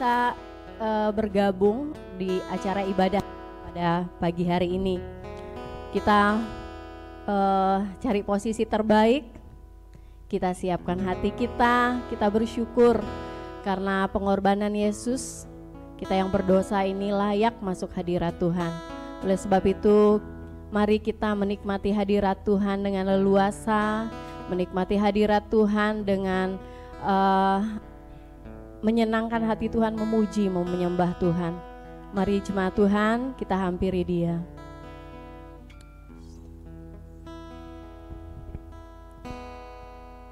bisa bergabung di acara ibadah pada pagi hari ini. Kita cari posisi terbaik, kita siapkan hati kita bersyukur karena pengorbanan Yesus. Kita yang berdosa ini layak masuk hadirat Tuhan. Oleh sebab itu, mari kita menikmati hadirat Tuhan dengan leluasa, menikmati hadirat Tuhan dengan menyenangkan hati Tuhan, memuji, menyembah Tuhan. Mari jemaat Tuhan, kita hampiri Dia.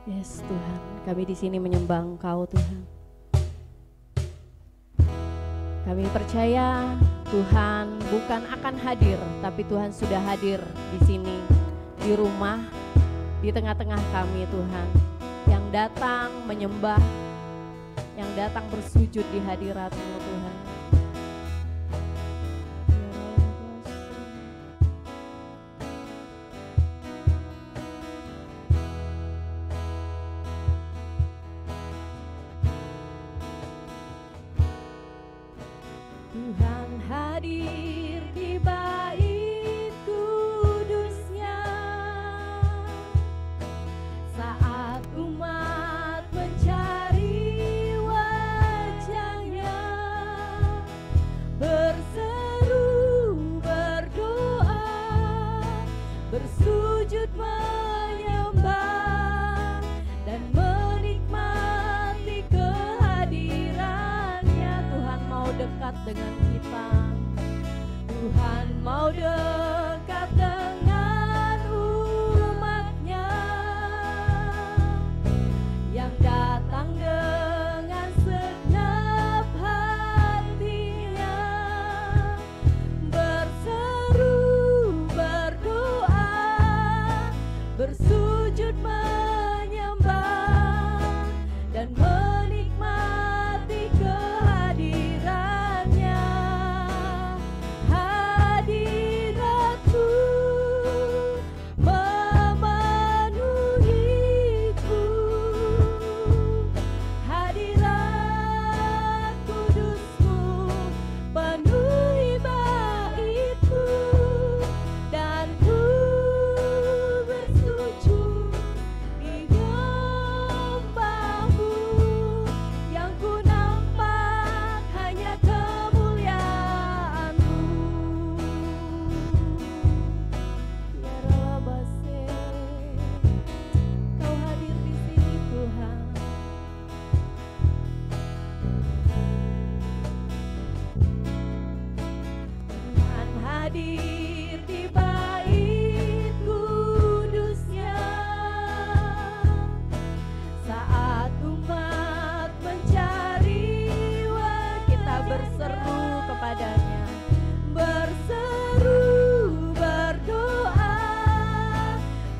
Yes Tuhan, kami di sini menyembah Engkau Tuhan. Kami percaya Tuhan bukan akan hadir, tapi Tuhan sudah hadir di sini, di rumah, di tengah-tengah kami Tuhan. Yang datang menyembah, yang datang bersujud di hadirat-Mu Tuhan. Tuhan hadir di bait kudus-Nya saat umat mencari wajah-Nya, berseru, berdoa, bersujud menyembah dan menikmati kehadiran-Nya. Tuhan mau dekat dengan kita, Tuhan mau dekat dengan umat-Nya yang datang dengan segenap hatinya, berseru, berdoa, bersujud menyembah dan menikmati kehadiran-Nya. Hadirat-Mu memenuhiku, hadirat kudus-Mu penuhi bait-Mu, dan ku bersujud di nyembah-Mu. Yang ku nampak hanya kemuliaan-Mu. Ya Rabase, Kau hadir di sini Tuhan. Tuhan hadir di bait kudus-Nya saat umat mencari kita berseru kepadanya, berseru, berdoa,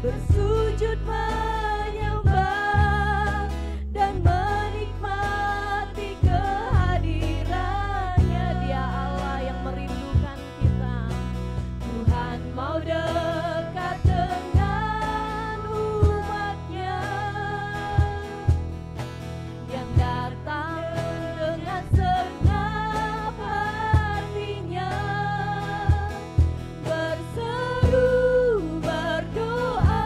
bersujud menyembah dan menikmati kehadiran-Nya. Dia Allah yang merindukan kita. Tuhan mau dekat dengan umat-Nya yang datang dengan segenap hatinya, berseru, berdoa,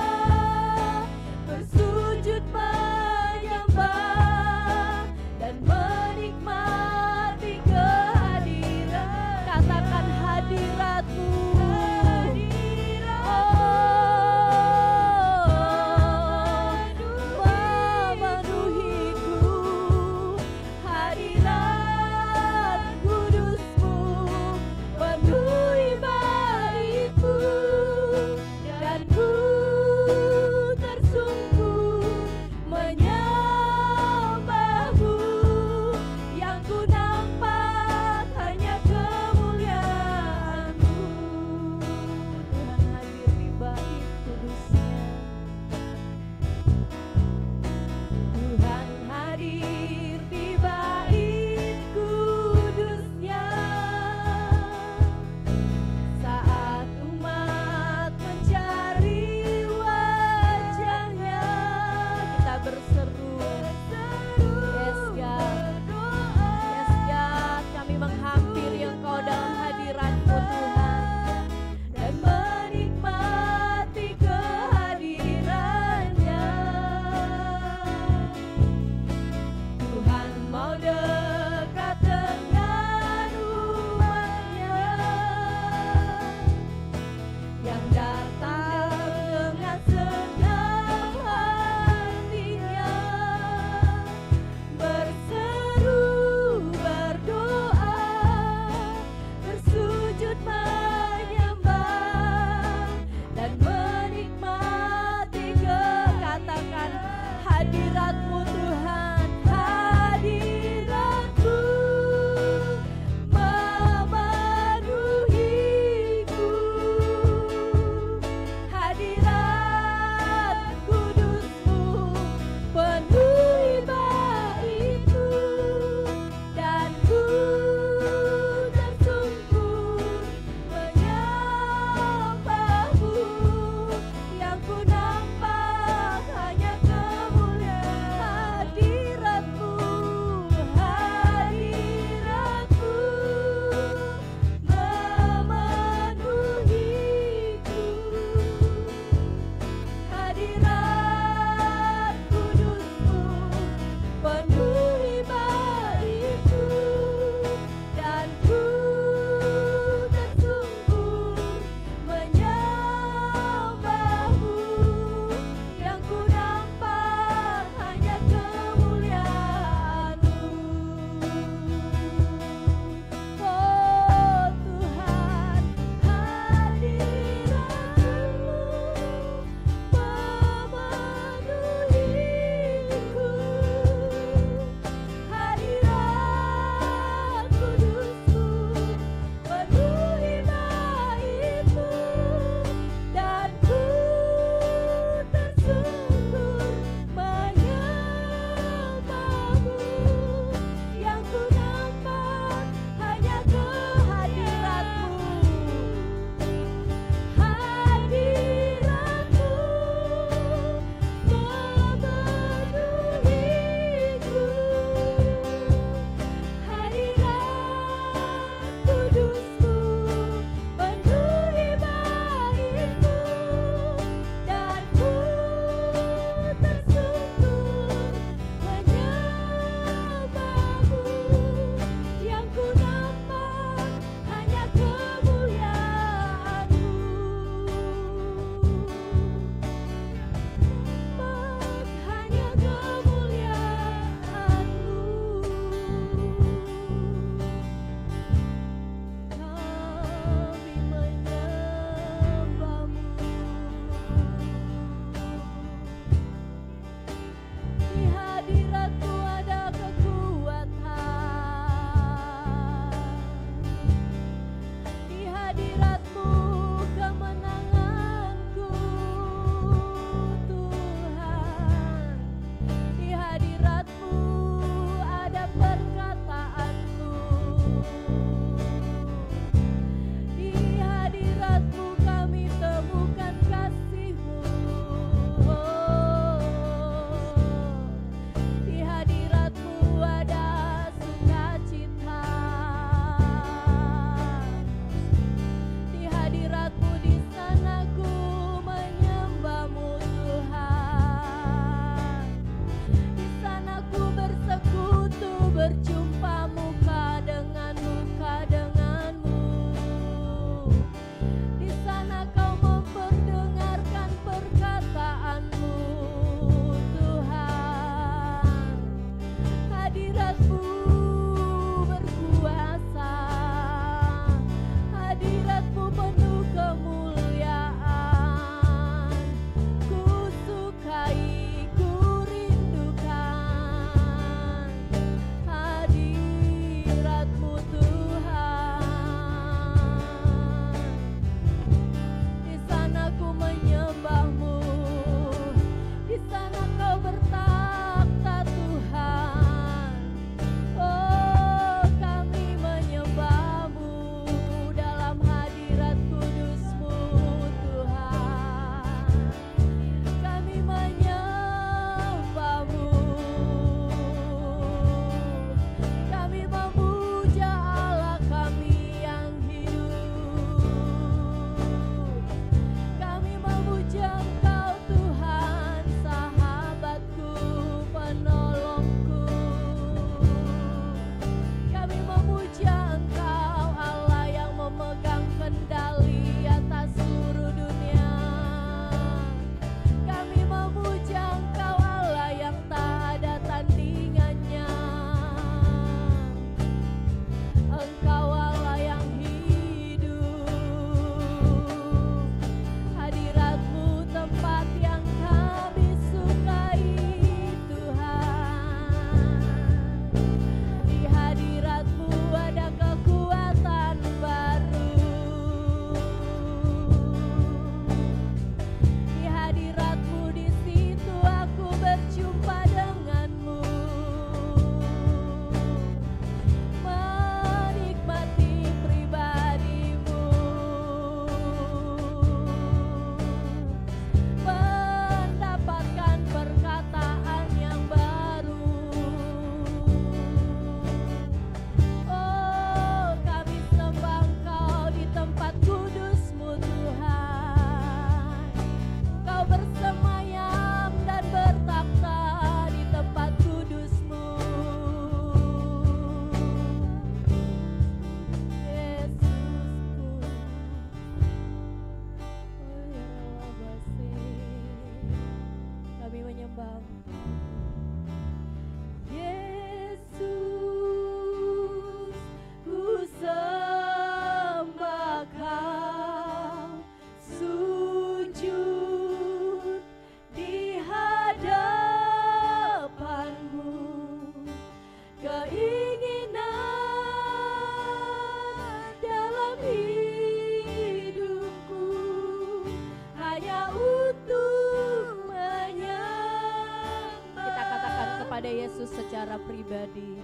kepada Yesus secara pribadi.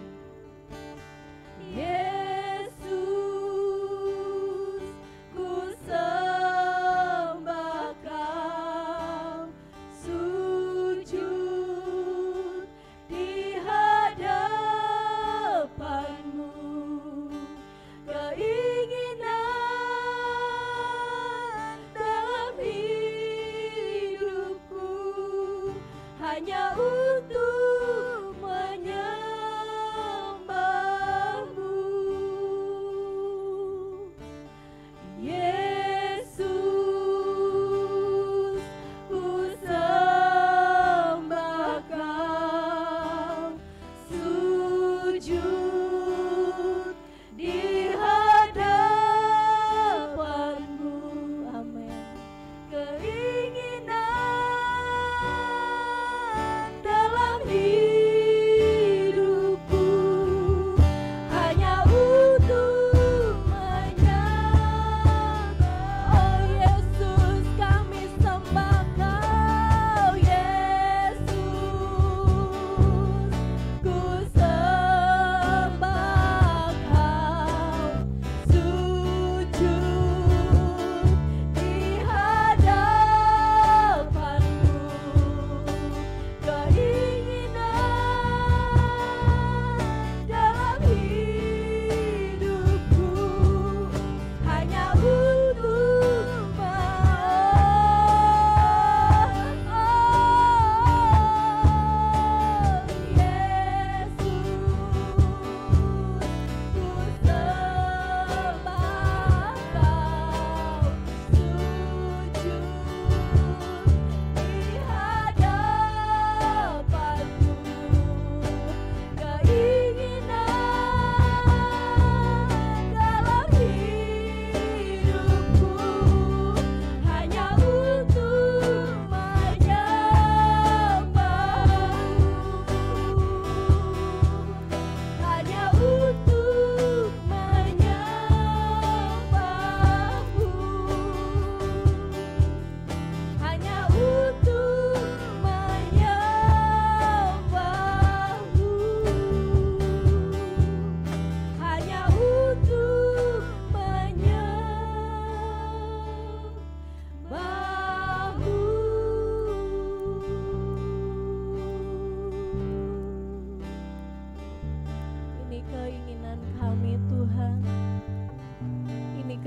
Yesus, ku sembah Kau, sujud di hadapan-Mu. Keinginan dalam hidupku hanya untuk menyembah-Mu. Yesus, ku sembah Kau, sujud di hadapan-Mu. Amin. Keinginan dalam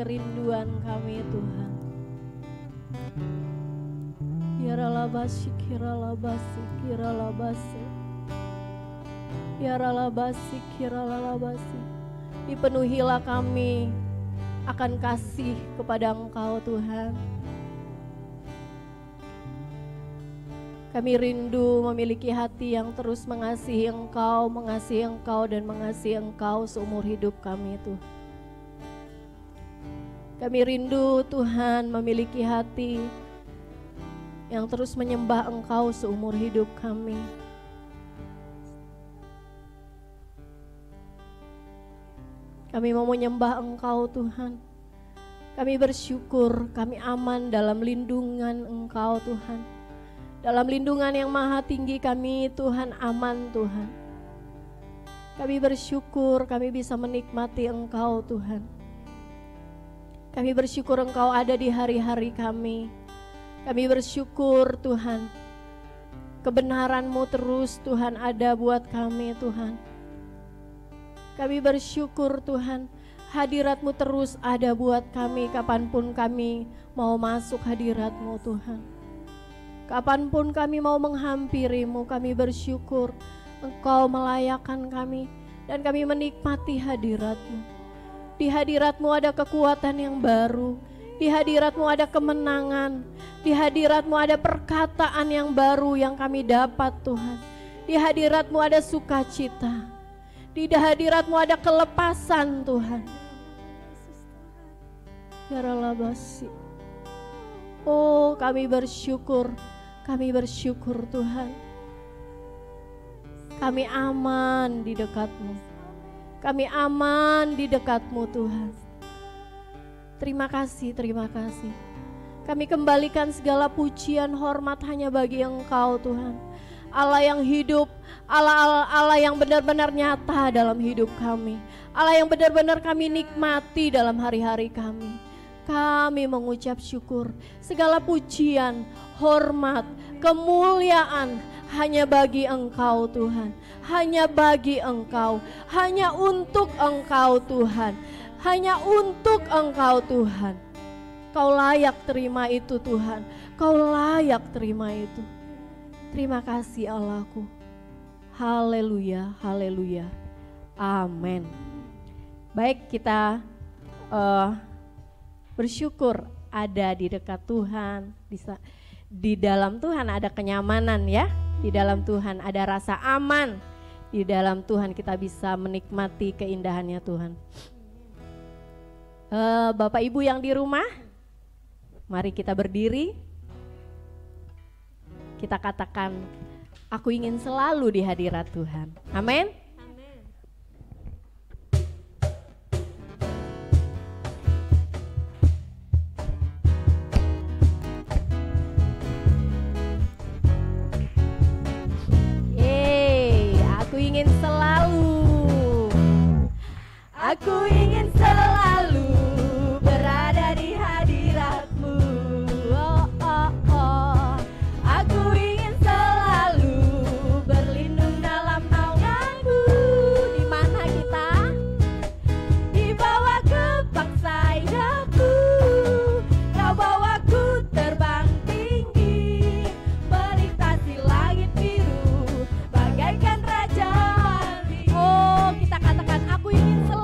kerinduan kami Tuhan. Yaralabasi kiralabasi kiralabasi. Yaralabasi kiralabasi. Dipenuhilah kami akan kasih kepada Engkau Tuhan. Kami rindu memiliki hati yang terus mengasihi Engkau dan mengasihi Engkau seumur hidup kami Tuhan. Kami rindu Tuhan memiliki hati yang terus menyembah Engkau seumur hidup kami. Kami mau menyembah Engkau Tuhan. Kami bersyukur kami aman dalam lindungan Engkau Tuhan. Dalam lindungan yang maha tinggi kami Tuhan aman Tuhan. Kami bersyukur kami bisa menikmati Engkau Tuhan. Kami bersyukur Engkau ada di hari-hari kami. Kami bersyukur Tuhan, kebenaran-Mu terus Tuhan ada buat kami Tuhan. Kami bersyukur Tuhan, hadirat-Mu terus ada buat kami kapanpun kami mau masuk hadirat-Mu Tuhan. Kapanpun kami mau menghampiri-Mu, kami bersyukur Engkau melayakkan kami dan kami menikmati hadirat-Mu. Di hadirat-Mu ada kekuatan yang baru. Di hadirat-Mu ada kemenangan. Di hadirat-Mu ada perkataan yang baru yang kami dapat Tuhan. Di hadirat-Mu ada sukacita. Di hadirat-Mu ada kelepasan Tuhan. Ya Ralabasi. Oh kami bersyukur Tuhan. Kami aman di dekat-Mu. Kami aman di dekat-Mu Tuhan. Terima kasih. Kami kembalikan segala pujian hormat hanya bagi Engkau Tuhan. Allah yang hidup, Allah yang benar-benar nyata dalam hidup kami. Allah yang benar-benar kami nikmati dalam hari-hari kami. Kami mengucap syukur, segala pujian, hormat, kemuliaan hanya bagi Engkau Tuhan. Hanya bagi Engkau, hanya untuk Engkau Tuhan. Hanya untuk Engkau Tuhan. Kau layak terima itu Tuhan. Kau layak terima itu. Terima kasih Allahku. Haleluya, haleluya. Amin. Baik, kita bersyukur ada di dekat Tuhan. Di dalam Tuhan ada kenyamanan ya. Di dalam Tuhan ada rasa aman. Di dalam Tuhan kita bisa menikmati keindahannya Tuhan. Bapak Ibu yang di rumah, mari kita berdiri. Kita katakan, aku ingin selalu di hadirat Tuhan. Amin. Aku ingin selalu. Aku ingin selalu berada di hadirat-Mu. Oh, oh, oh. Aku ingin selalu berlindung dalam naungan-Mu. Di mana kita? Di bawah kepak sayap-Mu. Kau bawaku terbang tinggi, melintasi langit biru, bagaikan raja. Oh, kita katakan aku ingin selalu.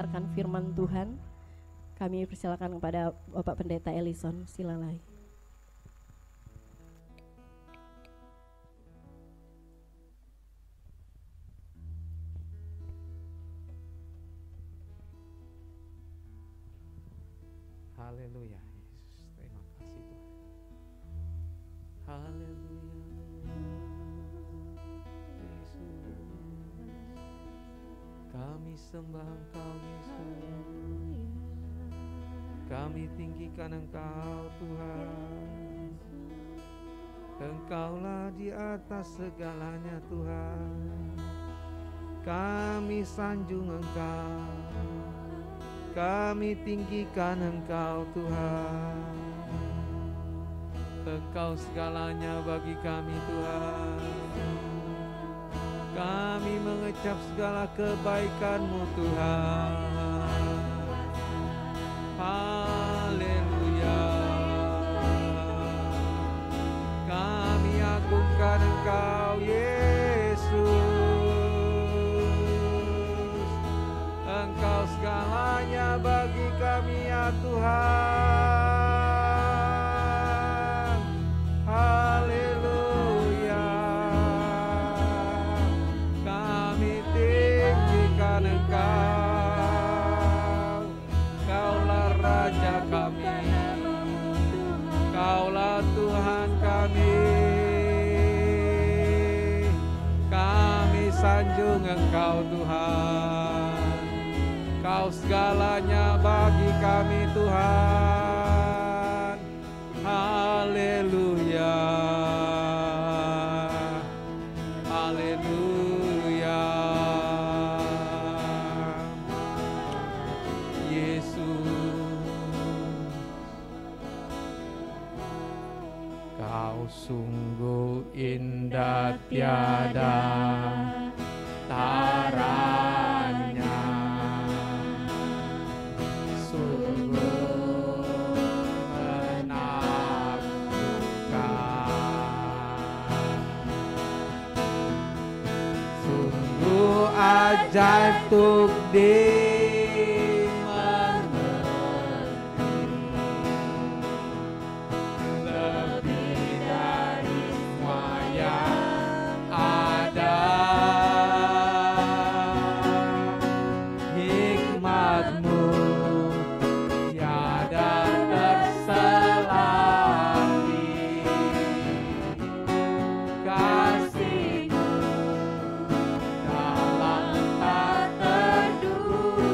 mendengarkan firman Tuhan. Kami persilakan kepada Bapak Pendeta Ellison Silalai. Haleluya, Yesus. Terima kasih Tuhan. Haleluya, Yesus. Kami sembah Engkau, Yesus. Kami tinggikan Engkau, Tuhan. Engkaulah di atas segalanya, Tuhan. Kami sanjung Engkau. Kami tinggikan Engkau, Tuhan. Engkau segalanya bagi kami, Tuhan. Kami mengecap segala kebaikan-Mu, Tuhan. Haleluya. Kami agungkan Engkau, Yesus. Engkau segalanya bagi kami, ya Tuhan. Haleluya. Kami tinggikan Engkau. Kaulah Raja kami. Kaulah Tuhan kami. Kami sanjung Engkau, Tuhan. Kau segalanya bagi kami, Tuhan. Haleluya. Haleluya. Yesus, Kau sungguh indah tiada taranya. Ajaib untuk dimengerti, lebih dari semua yang ada. Hikmat-Mu tiada terselami, kasih-Mu dalam tak terduga.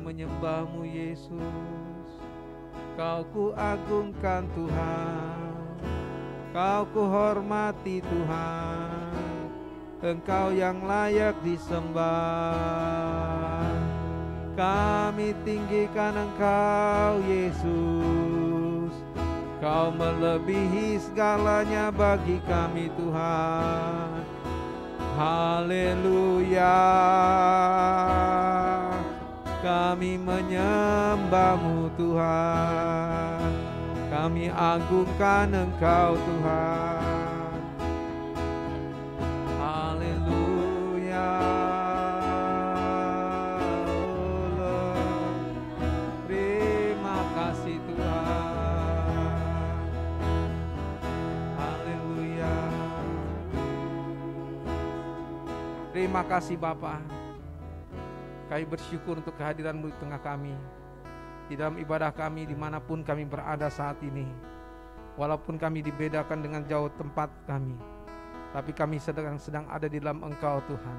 menyembah-Mu Yesus. Kau ku agungkan Tuhan, Kau ku hormati Tuhan, Engkau yang layak disembah. Kami tinggikan Engkau Yesus, Kau melebihi segalanya bagi kami Tuhan. Haleluya, kami menyembah-Mu Tuhan, kami agungkan Engkau Tuhan. Haleluya, oh Lord, terima kasih Tuhan. Haleluya. Terima kasih Bapa. Kami bersyukur untuk kehadiran-Mu di tengah kami, di dalam ibadah kami dimanapun kami berada saat ini. Walaupun kami dibedakan dengan jauh tempat kami, tapi kami sedang ada di dalam Engkau Tuhan.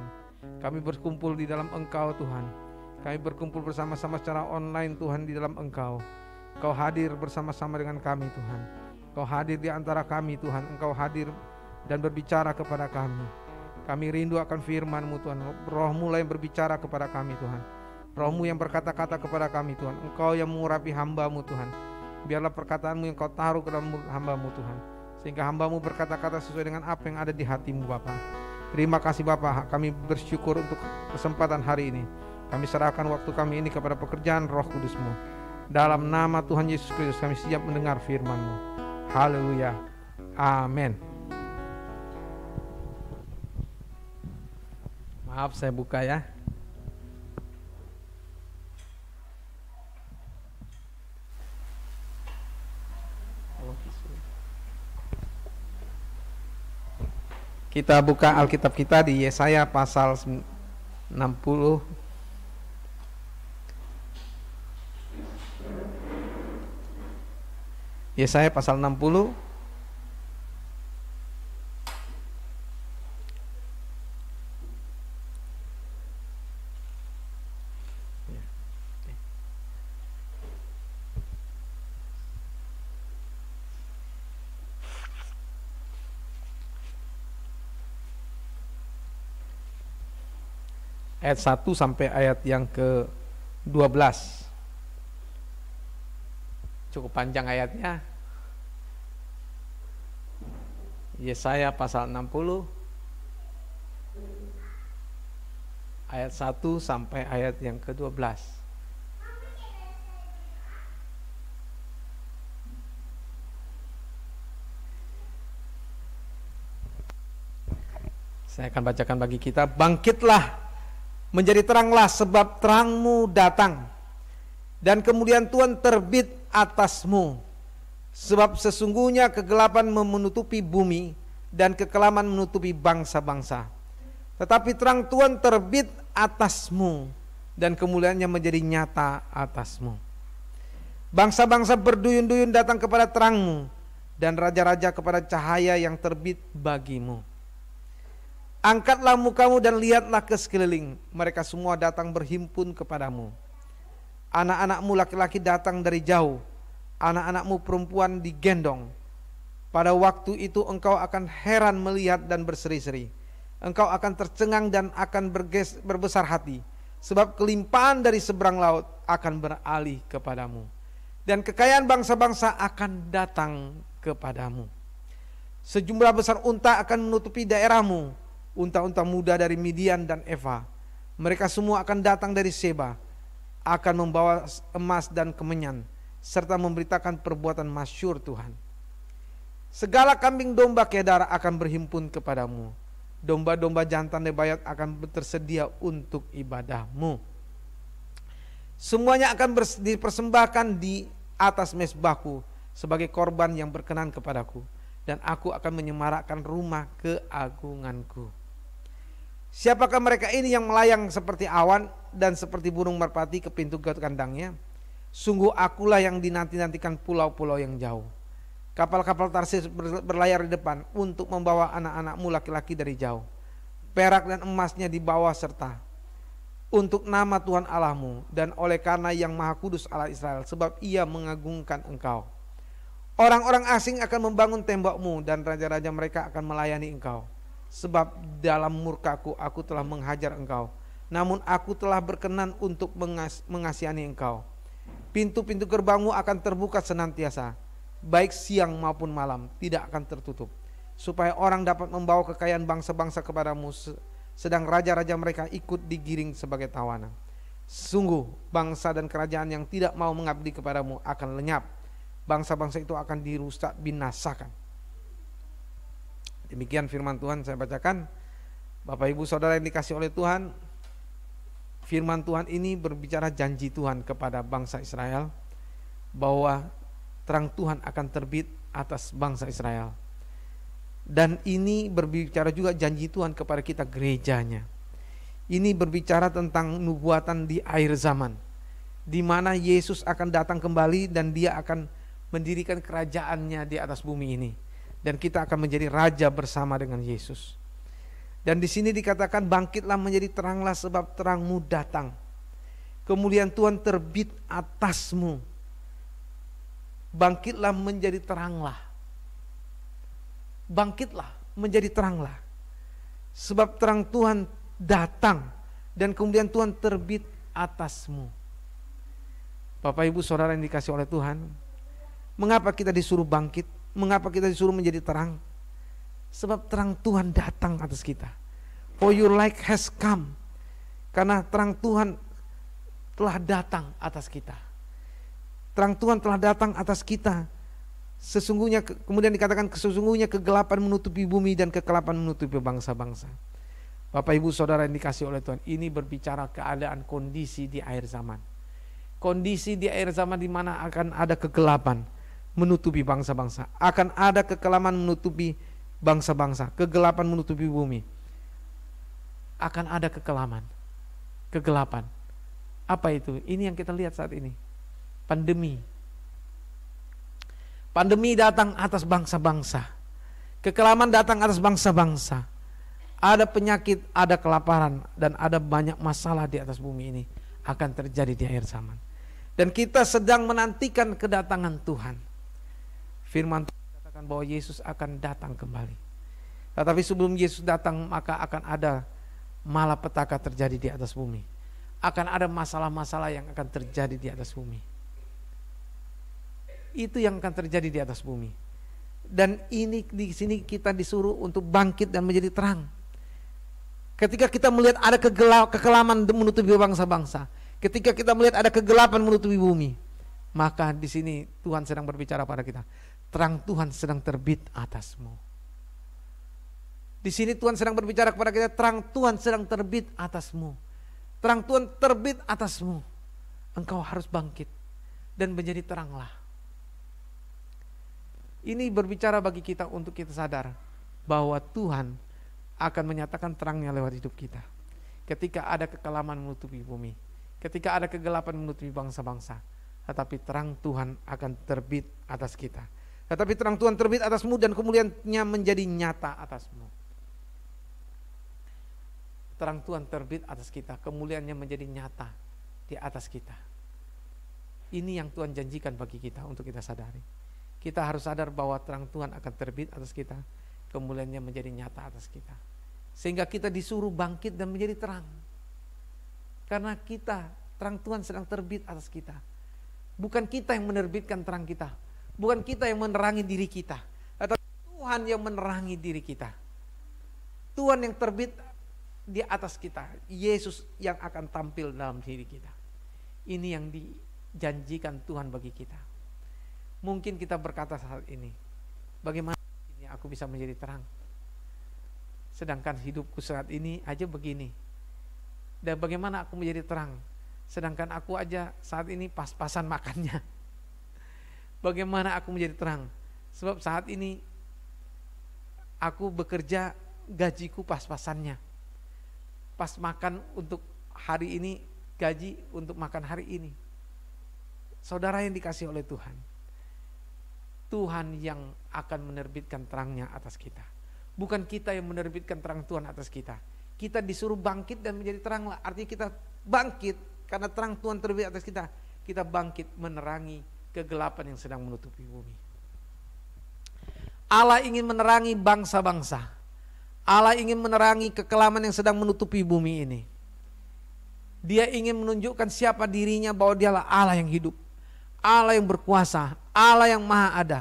Kami berkumpul di dalam Engkau Tuhan. Kami berkumpul bersama-sama secara online Tuhan di dalam Engkau. Engkau hadir bersama-sama dengan kami Tuhan. Engkau hadir di antara kami Tuhan. Engkau hadir dan berbicara kepada kami. Kami rindu akan firman-Mu Tuhan. Roh-Mu yang berbicara kepada kami Tuhan. Roh-Mu yang berkata-kata kepada kami Tuhan. Engkau yang mengurapi hamba-Mu Tuhan. Biarlah perkataan-Mu yang Kau taruh ke dalam hamba-Mu Tuhan, sehingga hamba-Mu berkata-kata sesuai dengan apa yang ada di hati-Mu Bapa. Terima kasih Bapa. Kami bersyukur untuk kesempatan hari ini. Kami serahkan waktu kami ini kepada pekerjaan Roh Kudus-Mu. Dalam nama Tuhan Yesus Kristus kami siap mendengar firman-Mu. Haleluya. Amin. Maaf saya buka ya. Kita buka Alkitab kita di Yesaya pasal 60. Yesaya pasal 60. Ayat 1 sampai ayat yang ke-12. Cukup panjang ayatnya. Yesaya pasal 60 ayat 1 sampai ayat yang ke-12. Saya akan bacakan bagi kita. Bangkitlah, menjadi teranglah, sebab terangmu datang, dan kemuliaan Tuhan terbit atasmu. Sebab sesungguhnya kegelapan menutupi bumi, dan kekelaman menutupi bangsa-bangsa. Tetapi terang Tuhan terbit atasmu, dan kemuliaannya menjadi nyata atasmu. Bangsa-bangsa berduyun-duyun datang kepada terangmu, dan raja-raja kepada cahaya yang terbit bagimu. Angkatlah mukamu dan lihatlah ke sekeliling, mereka semua datang berhimpun kepadamu. Anak-anakmu laki-laki datang dari jauh, anak-anakmu perempuan digendong. Pada waktu itu engkau akan heran melihat dan berseri-seri. Engkau akan tercengang dan akan berbesar hati, sebab kelimpahan dari seberang laut akan beralih kepadamu, dan kekayaan bangsa-bangsa akan datang kepadamu. Sejumlah besar unta akan menutupi daerahmu, unta-unta muda dari Midian dan Eva. Mereka semua akan datang dari Seba, akan membawa emas dan kemenyan, serta memberitakan perbuatan masyhur Tuhan. Segala kambing domba Kedar akan berhimpun kepadamu. Domba-domba jantan Nebayot akan tersedia untuk ibadahmu. Semuanya akan dipersembahkan di atas mezbahku sebagai korban yang berkenan kepadaku, dan aku akan menyemarakkan rumah keagunganku. Siapakah mereka ini yang melayang seperti awan dan seperti burung merpati ke pintu kandangnya? Sungguh akulah yang dinanti-nantikan pulau-pulau yang jauh. Kapal-kapal Tarsis berlayar di depan untuk membawa anak-anakmu laki-laki dari jauh. Perak dan emasnya dibawa serta untuk nama Tuhan Allahmu dan oleh karena yang Maha Kudus Allah Israel, sebab ia mengagungkan engkau. Orang-orang asing akan membangun tembokmu dan raja-raja mereka akan melayani engkau. Sebab dalam murkaku aku telah menghajar engkau, namun aku telah berkenan untuk mengasihani engkau. Pintu-pintu gerbangmu akan terbuka senantiasa, baik siang maupun malam, tidak akan tertutup, supaya orang dapat membawa kekayaan bangsa-bangsa kepadamu, sedang raja-raja mereka ikut digiring sebagai tawanan. Sungguh bangsa dan kerajaan yang tidak mau mengabdi kepadamu akan lenyap, bangsa-bangsa itu akan dirusak binasakan. Demikian firman Tuhan saya bacakan. Bapak Ibu Saudara yang dikasih oleh Tuhan, firman Tuhan ini berbicara janji Tuhan kepada bangsa Israel bahwa terang Tuhan akan terbit atas bangsa Israel. Dan ini berbicara juga janji Tuhan kepada kita gerejanya. Ini berbicara tentang nubuatan di akhir zaman, di mana Yesus akan datang kembali dan dia akan mendirikan kerajaannya di atas bumi ini. Dan kita akan menjadi raja bersama dengan Yesus. Dan di sini dikatakan bangkitlah menjadi teranglah sebab terangmu datang. Kemuliaan Tuhan terbit atasmu. Bangkitlah menjadi teranglah. Bangkitlah menjadi teranglah. Sebab terang Tuhan datang dan kemudian Tuhan terbit atasmu. Bapak Ibu Saudara yang dikasih oleh Tuhan, mengapa kita disuruh bangkit? Mengapa kita disuruh menjadi terang? Sebab terang Tuhan datang atas kita. For your light has come. Karena terang Tuhan telah datang atas kita. Terang Tuhan telah datang atas kita. Sesungguhnya, kemudian dikatakan sesungguhnya kegelapan menutupi bumi dan kegelapan menutupi bangsa-bangsa. Bapak Ibu Saudara yang dikasih oleh Tuhan, ini berbicara keadaan kondisi di akhir zaman. Kondisi di akhir zaman di mana akan ada kegelapan menutupi bangsa-bangsa, akan ada kekelaman menutupi bangsa-bangsa, kegelapan menutupi bumi. Akan ada kekelaman, kegelapan. Apa itu? Ini yang kita lihat saat ini. Pandemi. Pandemi datang atas bangsa-bangsa. Kekelaman datang atas bangsa-bangsa. Ada penyakit, ada kelaparan, dan ada banyak masalah di atas bumi ini akan terjadi di akhir zaman. Dan kita sedang menantikan kedatangan Tuhan. Firman Tuhan katakan bahwa Yesus akan datang kembali. Tetapi sebelum Yesus datang maka akan ada malapetaka terjadi di atas bumi. Akan ada masalah-masalah yang akan terjadi di atas bumi. Itu yang akan terjadi di atas bumi. Dan ini di sini kita disuruh untuk bangkit dan menjadi terang. Ketika kita melihat ada kekelaman menutupi bangsa-bangsa, ketika kita melihat ada kegelapan menutupi bumi, maka di sini Tuhan sedang berbicara pada kita. Terang Tuhan sedang terbit atasmu. Di sini Tuhan sedang berbicara kepada kita, terang Tuhan sedang terbit atasmu. Terang Tuhan terbit atasmu. Engkau harus bangkit dan menjadi teranglah. Ini berbicara bagi kita untuk kita sadar bahwa Tuhan akan menyatakan terangnya lewat hidup kita. Ketika ada kekelaman menutupi bumi, ketika ada kegelapan menutupi bangsa-bangsa, tetapi terang Tuhan akan terbit atas kita. Tetapi terang Tuhan terbit atasmu dan kemuliaannya menjadi nyata atasmu. Terang Tuhan terbit atas kita, kemuliaannya menjadi nyata di atas kita. Ini yang Tuhan janjikan bagi kita untuk kita sadari. Kita harus sadar bahwa terang Tuhan akan terbit atas kita, kemuliaannya menjadi nyata atas kita. Sehingga kita disuruh bangkit dan menjadi terang. Karena kita, terang Tuhan sedang terbit atas kita. Bukan kita yang menerbitkan terang kita. Bukan kita yang menerangi diri kita. Tetapi Tuhan yang menerangi diri kita. Tuhan yang terbit di atas kita. Yesus yang akan tampil dalam diri kita. Ini yang dijanjikan Tuhan bagi kita. Mungkin kita berkata saat ini, bagaimana ini aku bisa menjadi terang? Sedangkan hidupku saat ini aja begini. Dan bagaimana aku menjadi terang? Sedangkan aku aja saat ini pas-pasan makannya. Bagaimana aku menjadi terang? Sebab saat ini aku bekerja gajiku pas-pasannya. Pas makan untuk hari ini, gaji untuk makan hari ini. Saudara yang dikasih oleh Tuhan. Tuhan yang akan menerbitkan terangnya atas kita. Bukan kita yang menerbitkan terang Tuhan atas kita. Kita disuruh bangkit dan menjadi terang. Artinya kita bangkit karena terang Tuhan terbit atas kita. Kita bangkit menerangi kegelapan yang sedang menutupi bumi. Allah ingin menerangi bangsa-bangsa. Allah ingin menerangi kekelaman yang sedang menutupi bumi ini. Dia ingin menunjukkan siapa dirinya, bahwa dialah Allah yang hidup, Allah yang berkuasa, Allah yang maha ada.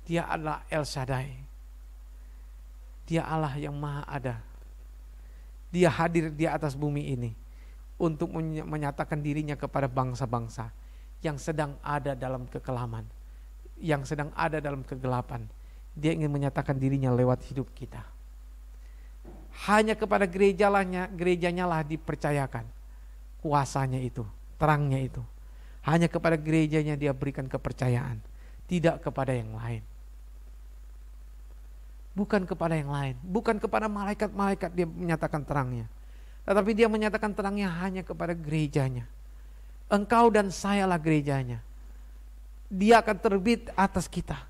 Dia adalah El Shaddai. Dia Allah yang maha ada. Dia hadir di atas bumi ini untuk menyatakan dirinya kepada bangsa-bangsa yang sedang ada dalam kekelaman, yang sedang ada dalam kegelapan. Dia ingin menyatakan dirinya lewat hidup kita. Hanya kepada gerejanya lah dipercayakan kuasanya itu, terangnya itu. Hanya kepada gerejanya dia berikan kepercayaan, tidak kepada yang lain. Bukan kepada yang lain, bukan kepada malaikat-malaikat dia menyatakan terangnya. Tetapi dia menyatakan terangnya hanya kepada gerejanya. Engkau dan sayalah gerejanya. Dia akan terbit atas kita.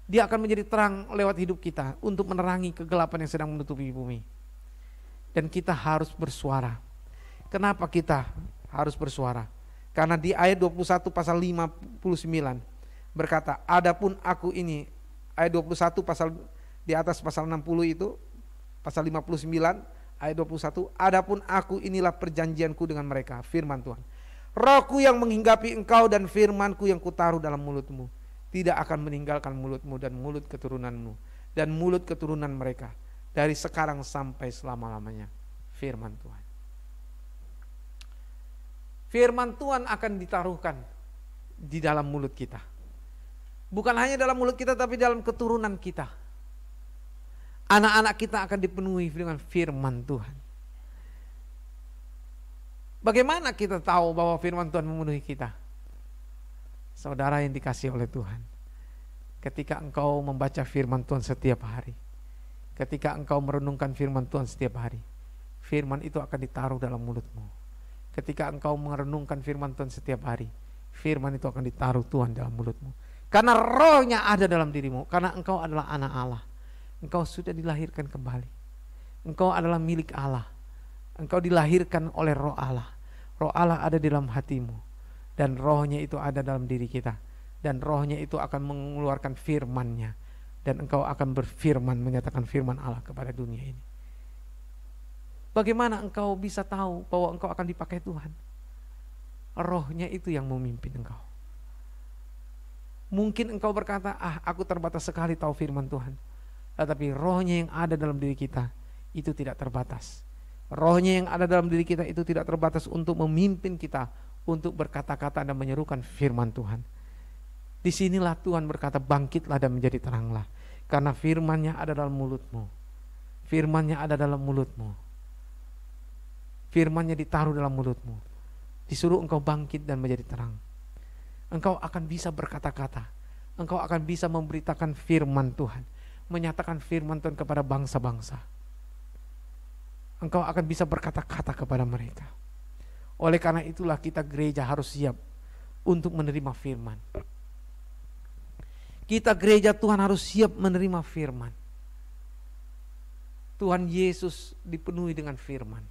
Dia akan menjadi terang lewat hidup kita untuk menerangi kegelapan yang sedang menutupi bumi. Dan kita harus bersuara. Kenapa kita harus bersuara? Karena di ayat 21 pasal 59 berkata, adapun aku ini, ayat 21 pasal di atas pasal 60 itu, pasal 59 ayat 21, adapun aku inilah perjanjianku dengan mereka, firman Tuhan. Rohku yang menghinggapi engkau dan firmanku yang kutaruh dalam mulutmu tidak akan meninggalkan mulutmu dan mulut keturunanmu dan mulut keturunan mereka dari sekarang sampai selama-lamanya, firman Tuhan. Firman Tuhan akan ditaruhkan di dalam mulut kita. Bukan hanya dalam mulut kita, tapi dalam keturunan kita. Anak-anak kita akan dipenuhi dengan firman Tuhan. Bagaimana kita tahu bahwa firman Tuhan memenuhi kita? Saudara yang dikasihi oleh Tuhan, ketika engkau membaca firman Tuhan setiap hari, ketika engkau merenungkan firman Tuhan setiap hari, firman itu akan ditaruh dalam mulutmu. Ketika engkau merenungkan firman Tuhan setiap hari, firman itu akan ditaruh Tuhan dalam mulutmu. Karena rohnya ada dalam dirimu, karena engkau adalah anak Allah. Engkau sudah dilahirkan kembali. Engkau adalah milik Allah. Engkau dilahirkan oleh roh Allah. Roh Allah ada di dalam hatimu. Dan rohnya itu ada dalam diri kita. Dan rohnya itu akan mengeluarkan firman-Nya. Dan engkau akan berfirman, menyatakan firman Allah kepada dunia ini. Bagaimana engkau bisa tahu bahwa engkau akan dipakai Tuhan? Rohnya itu yang memimpin engkau. Mungkin engkau berkata, aku terbatas sekali tahu firman Tuhan. Tetapi rohnya yang ada dalam diri kita itu tidak terbatas. Rohnya yang ada dalam diri kita itu tidak terbatas untuk memimpin kita untuk berkata-kata dan menyerukan firman Tuhan. Disinilah Tuhan berkata, bangkitlah dan menjadi teranglah. Karena firman-Nya ada dalam mulutmu. Firman-Nya ada dalam mulutmu. Firman-Nya ditaruh dalam mulutmu. Disuruh engkau bangkit dan menjadi terang. Engkau akan bisa berkata-kata. Engkau akan bisa memberitakan firman Tuhan. Menyatakan firman Tuhan kepada bangsa-bangsa. Engkau akan bisa berkata-kata kepada mereka. Oleh karena itulah kita gereja harus siap untuk menerima firman. Kita gereja Tuhan harus siap menerima firman. Tuhan Yesus dipenuhi dengan firman.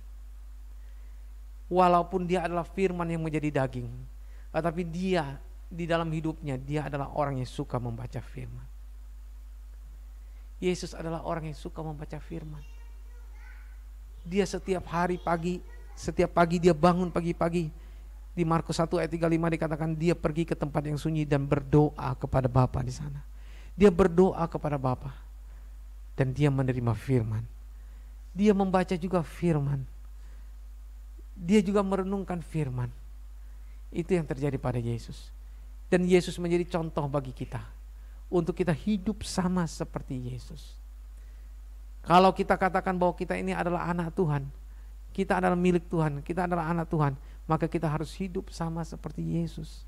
Walaupun dia adalah firman yang menjadi daging, tetapi dia di dalam hidupnya dia adalah orang yang suka membaca firman. Yesus adalah orang yang suka membaca firman. Dia setiap pagi dia bangun pagi-pagi. Di Markus 1 ayat 35 dikatakan dia pergi ke tempat yang sunyi dan berdoa kepada Bapa di sana. Dia berdoa kepada Bapa dan dia menerima firman. Dia membaca juga firman. Dia juga merenungkan firman. Itu yang terjadi pada Yesus. Dan Yesus menjadi contoh bagi kita untuk kita hidup sama seperti Yesus. Kalau kita katakan bahwa kita ini adalah anak Tuhan, kita adalah milik Tuhan, kita adalah anak Tuhan, maka kita harus hidup sama seperti Yesus.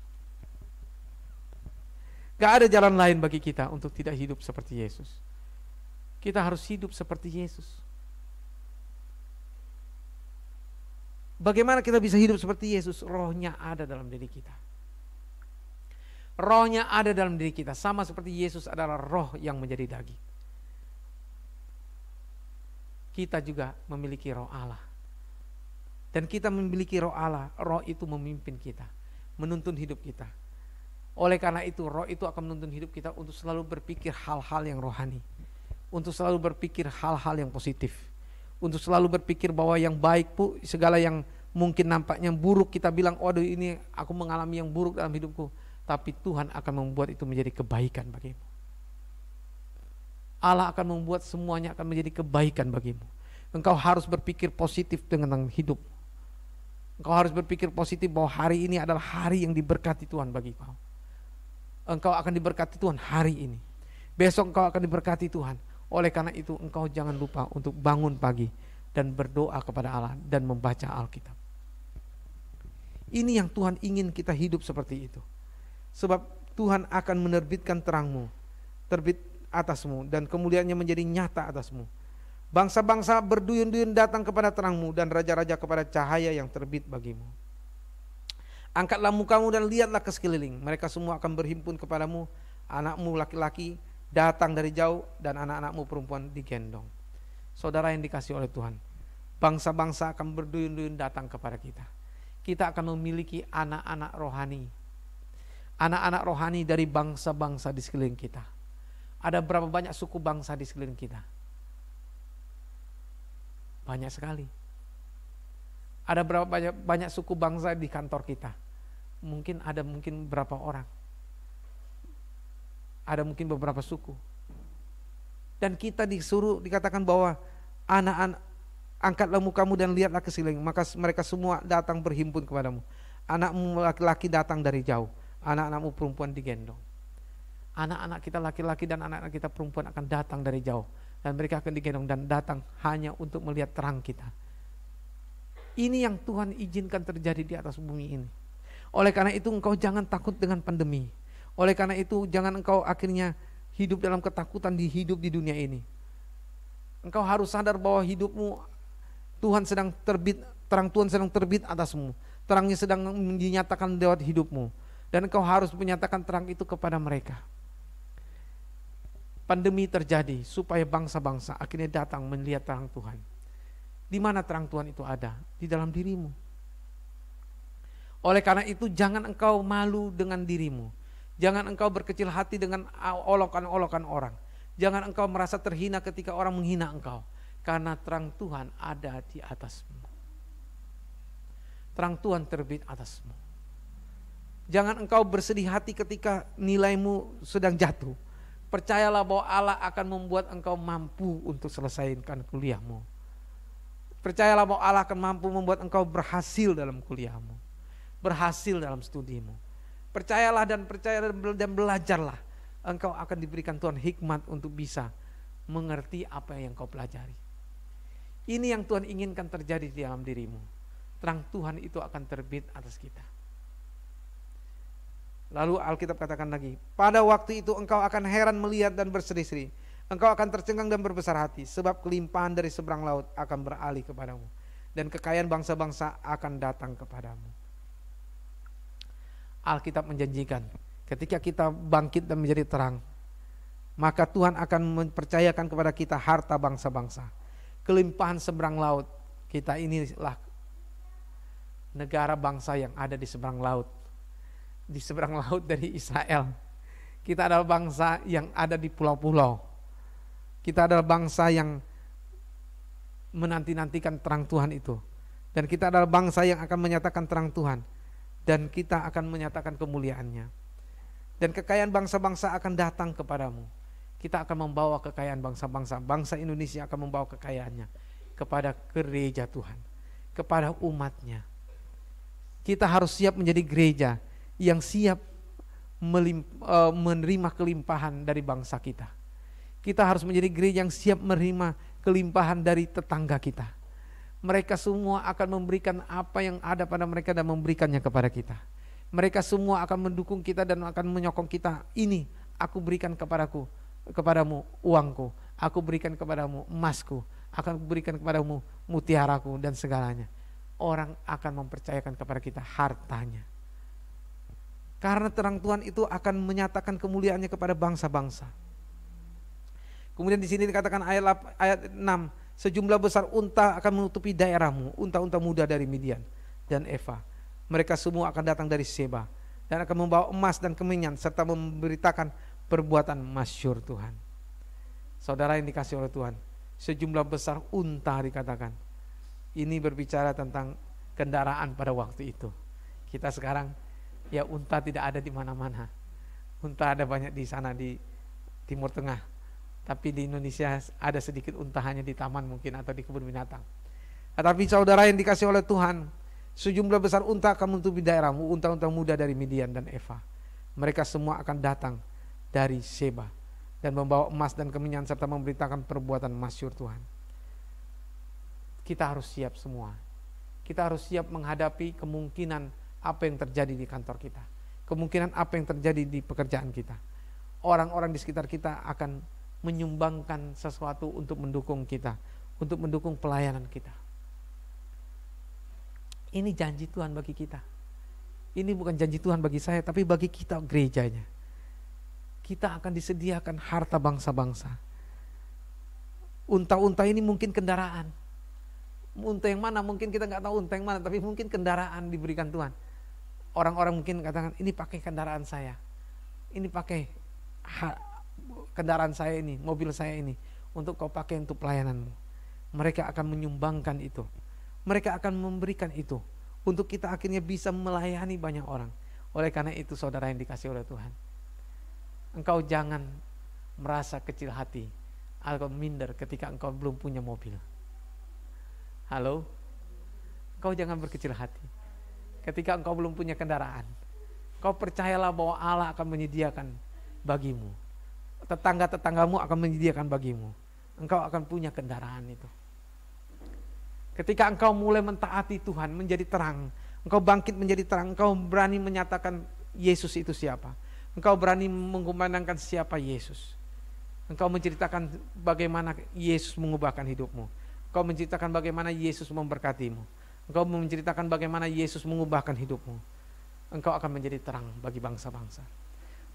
Gak ada jalan lain bagi kita untuk tidak hidup seperti Yesus. Kita harus hidup seperti Yesus. Bagaimana kita bisa hidup seperti Yesus? Rohnya ada dalam diri kita. Rohnya ada dalam diri kita, sama seperti Yesus adalah roh yang menjadi daging. Kita juga memiliki roh Allah. Dan kita memiliki roh Allah, roh itu memimpin kita, menuntun hidup kita. Oleh karena itu roh itu akan menuntun hidup kita untuk selalu berpikir hal-hal yang rohani, untuk selalu berpikir hal-hal yang positif, untuk selalu berpikir bahwa yang baik pun, segala yang mungkin nampaknya buruk kita bilang, waduh ini aku mengalami yang buruk dalam hidupku, tapi Tuhan akan membuat itu menjadi kebaikan bagimu. Allah akan membuat semuanya akan menjadi kebaikan bagimu. Engkau harus berpikir positif tentang hidup. Engkau harus berpikir positif bahwa hari ini adalah hari yang diberkati Tuhan bagi kau. Engkau akan diberkati Tuhan hari ini. Besok engkau akan diberkati Tuhan. Oleh karena itu engkau jangan lupa untuk bangun pagi dan berdoa kepada Allah dan membaca Alkitab. Ini yang Tuhan ingin kita hidup seperti itu. Sebab Tuhan akan menerbitkan terangmu, terbit atasmu, dan kemuliaannya menjadi nyata atasmu. Bangsa-bangsa berduyun-duyun datang kepada terangmu, dan raja-raja kepada cahaya yang terbit bagimu. Angkatlah mukamu dan lihatlah ke sekeliling, mereka semua akan berhimpun kepadamu. Anakmu laki-laki datang dari jauh, dan anak-anakmu perempuan digendong. Saudara yang dikasihi oleh Tuhan, bangsa-bangsa akan berduyun-duyun datang kepada kita. Kita akan memiliki anak-anak rohani, anak-anak rohani dari bangsa-bangsa di sekeliling kita. Ada berapa banyak suku bangsa di sekeliling kita? Banyak sekali. Ada berapa banyak suku bangsa di kantor kita? Mungkin berapa orang. Ada mungkin beberapa suku. Dan kita dikatakan bahwa anak-anak, angkatlah mukamu dan lihatlah ke sekeliling, maka mereka semua datang berhimpun kepadamu. Anakmu laki-laki datang dari jauh, anak-anakmu perempuan digendong. Anak-anak kita laki-laki dan anak-anak kita perempuan akan datang dari jauh, dan mereka akan digendong dan datang hanya untuk melihat terang kita. Ini yang Tuhan izinkan terjadi di atas bumi ini. Oleh karena itu engkau jangan takut dengan pandemi. Oleh karena itu jangan engkau akhirnya hidup dalam ketakutan di dunia ini. Engkau harus sadar bahwa hidupmu Tuhan sedang terbit, terang Tuhan sedang terbit atasmu. Terangnya sedang dinyatakan lewat hidupmu. Dan engkau harus menyatakan terang itu kepada mereka. Pandemi terjadi supaya bangsa-bangsa akhirnya datang melihat terang Tuhan. Di mana terang Tuhan itu ada? Di dalam dirimu. Oleh karena itu jangan engkau malu dengan dirimu. Jangan engkau berkecil hati dengan olokan-olokan orang. Jangan engkau merasa terhina ketika orang menghina engkau. Karena terang Tuhan ada di atasmu. Terang Tuhan terbit atasmu. Jangan engkau bersedih hati ketika nilaimu sedang jatuh. Percayalah bahwa Allah akan membuat engkau mampu untuk selesaikan kuliahmu. Percayalah bahwa Allah akan mampu membuat engkau berhasil dalam kuliahmu, berhasil dalam studimu. Percayalah dan belajarlah. Engkau akan diberikan Tuhan hikmat untuk bisa mengerti apa yang kau pelajari. Ini yang Tuhan inginkan terjadi di dalam dirimu. Terang Tuhan itu akan terbit atas kita. Lalu Alkitab katakan lagi, pada waktu itu engkau akan heran melihat dan berseri-seri. Engkau akan tercengang dan berbesar hati, sebab kelimpahan dari seberang laut akan beralih kepadamu, dan kekayaan bangsa-bangsa akan datang kepadamu. Alkitab menjanjikan, ketika kita bangkit dan menjadi terang, maka Tuhan akan mempercayakan kepada kita harta bangsa-bangsa. Kelimpahan seberang laut, kita inilah negara bangsa yang ada di seberang laut. Di seberang laut dari Israel. Kita adalah bangsa yang ada di pulau-pulau. Kita adalah bangsa yang menanti-nantikan terang Tuhan itu. Dan kita adalah bangsa yang akan menyatakan terang Tuhan. Dan kita akan menyatakan kemuliaannya. Dan kekayaan bangsa-bangsa akan datang kepadamu. Kita akan membawa kekayaan bangsa-bangsa. Bangsa Indonesia akan membawa kekayaannya kepada gereja Tuhan, kepada umatnya. Kita harus siap menjadi gereja yang siap menerima kelimpahan dari bangsa kita. Kita harus menjadi gereja yang siap menerima kelimpahan dari tetangga kita. Mereka semua akan memberikan apa yang ada pada mereka dan memberikannya kepada kita. Mereka semua akan mendukung kita dan akan menyokong kita. Ini aku berikan kepadamu uangku, aku berikan kepadamu emasku, akan berikan kepadamu mutiaraku dan segalanya. Orang akan mempercayakan kepada kita hartanya. Karena terang Tuhan itu akan menyatakan kemuliaannya kepada bangsa-bangsa. Kemudian di sini dikatakan ayat 6, Sejumlah besar unta akan menutupi daerahmu, unta-unta muda dari Midian dan Eva. Mereka semua akan datang dari Seba dan akan membawa emas dan kemenyan serta memberitakan perbuatan masyhur Tuhan. Saudara yang dikasihi oleh Tuhan, sejumlah besar unta dikatakan. Ini berbicara tentang kendaraan pada waktu itu. Kita sekarang ya unta tidak ada di mana-mana. Unta ada banyak di sana di Timur Tengah. Tapi di Indonesia ada sedikit unta hanya di taman mungkin atau di kebun binatang. Tetapi saudara yang dikasihi oleh Tuhan, sejumlah besar unta akan menutupi daerahmu, unta-unta muda dari Midian dan Eva. Mereka semua akan datang dari Seba dan membawa emas dan kemenyan serta memberitakan perbuatan masyhur Tuhan. Kita harus siap semua. Kita harus siap menghadapi kemungkinan apa yang terjadi di kantor kita. Kemungkinan apa yang terjadi di pekerjaan kita. Orang-orang di sekitar kita akan menyumbangkan sesuatu untuk mendukung kita, untuk mendukung pelayanan kita. Ini janji Tuhan bagi kita. Ini bukan janji Tuhan bagi saya, tapi bagi kita gerejanya. Kita akan disediakan harta bangsa-bangsa. Unta-unta ini mungkin kendaraan. Unta yang mana mungkin kita nggak tahu unta yang mana, tapi mungkin kendaraan diberikan Tuhan. Orang-orang mungkin katakan ini pakai kendaraan saya, ini pakai kendaraan saya ini, mobil saya ini, untuk kau pakai untuk pelayananmu. Mereka akan menyumbangkan itu, mereka akan memberikan itu, untuk kita akhirnya bisa melayani banyak orang. Oleh karena itu saudara yang dikasihi oleh Tuhan, engkau jangan merasa kecil hati atau minder ketika engkau belum punya mobil. Halo, engkau jangan berkecil hati ketika engkau belum punya kendaraan. Kau percayalah bahwa Allah akan menyediakan bagimu. Tetangga-tetanggamu akan menyediakan bagimu. Engkau akan punya kendaraan itu. Ketika engkau mulai mentaati Tuhan, menjadi terang, engkau bangkit menjadi terang, engkau berani menyatakan Yesus itu siapa. Engkau berani mengumandangkan siapa Yesus. Engkau menceritakan bagaimana Yesus mengubahkan hidupmu. Engkau menceritakan bagaimana Yesus memberkatimu. Engkau menceritakan bagaimana Yesus mengubahkan hidupmu. Engkau akan menjadi terang bagi bangsa-bangsa.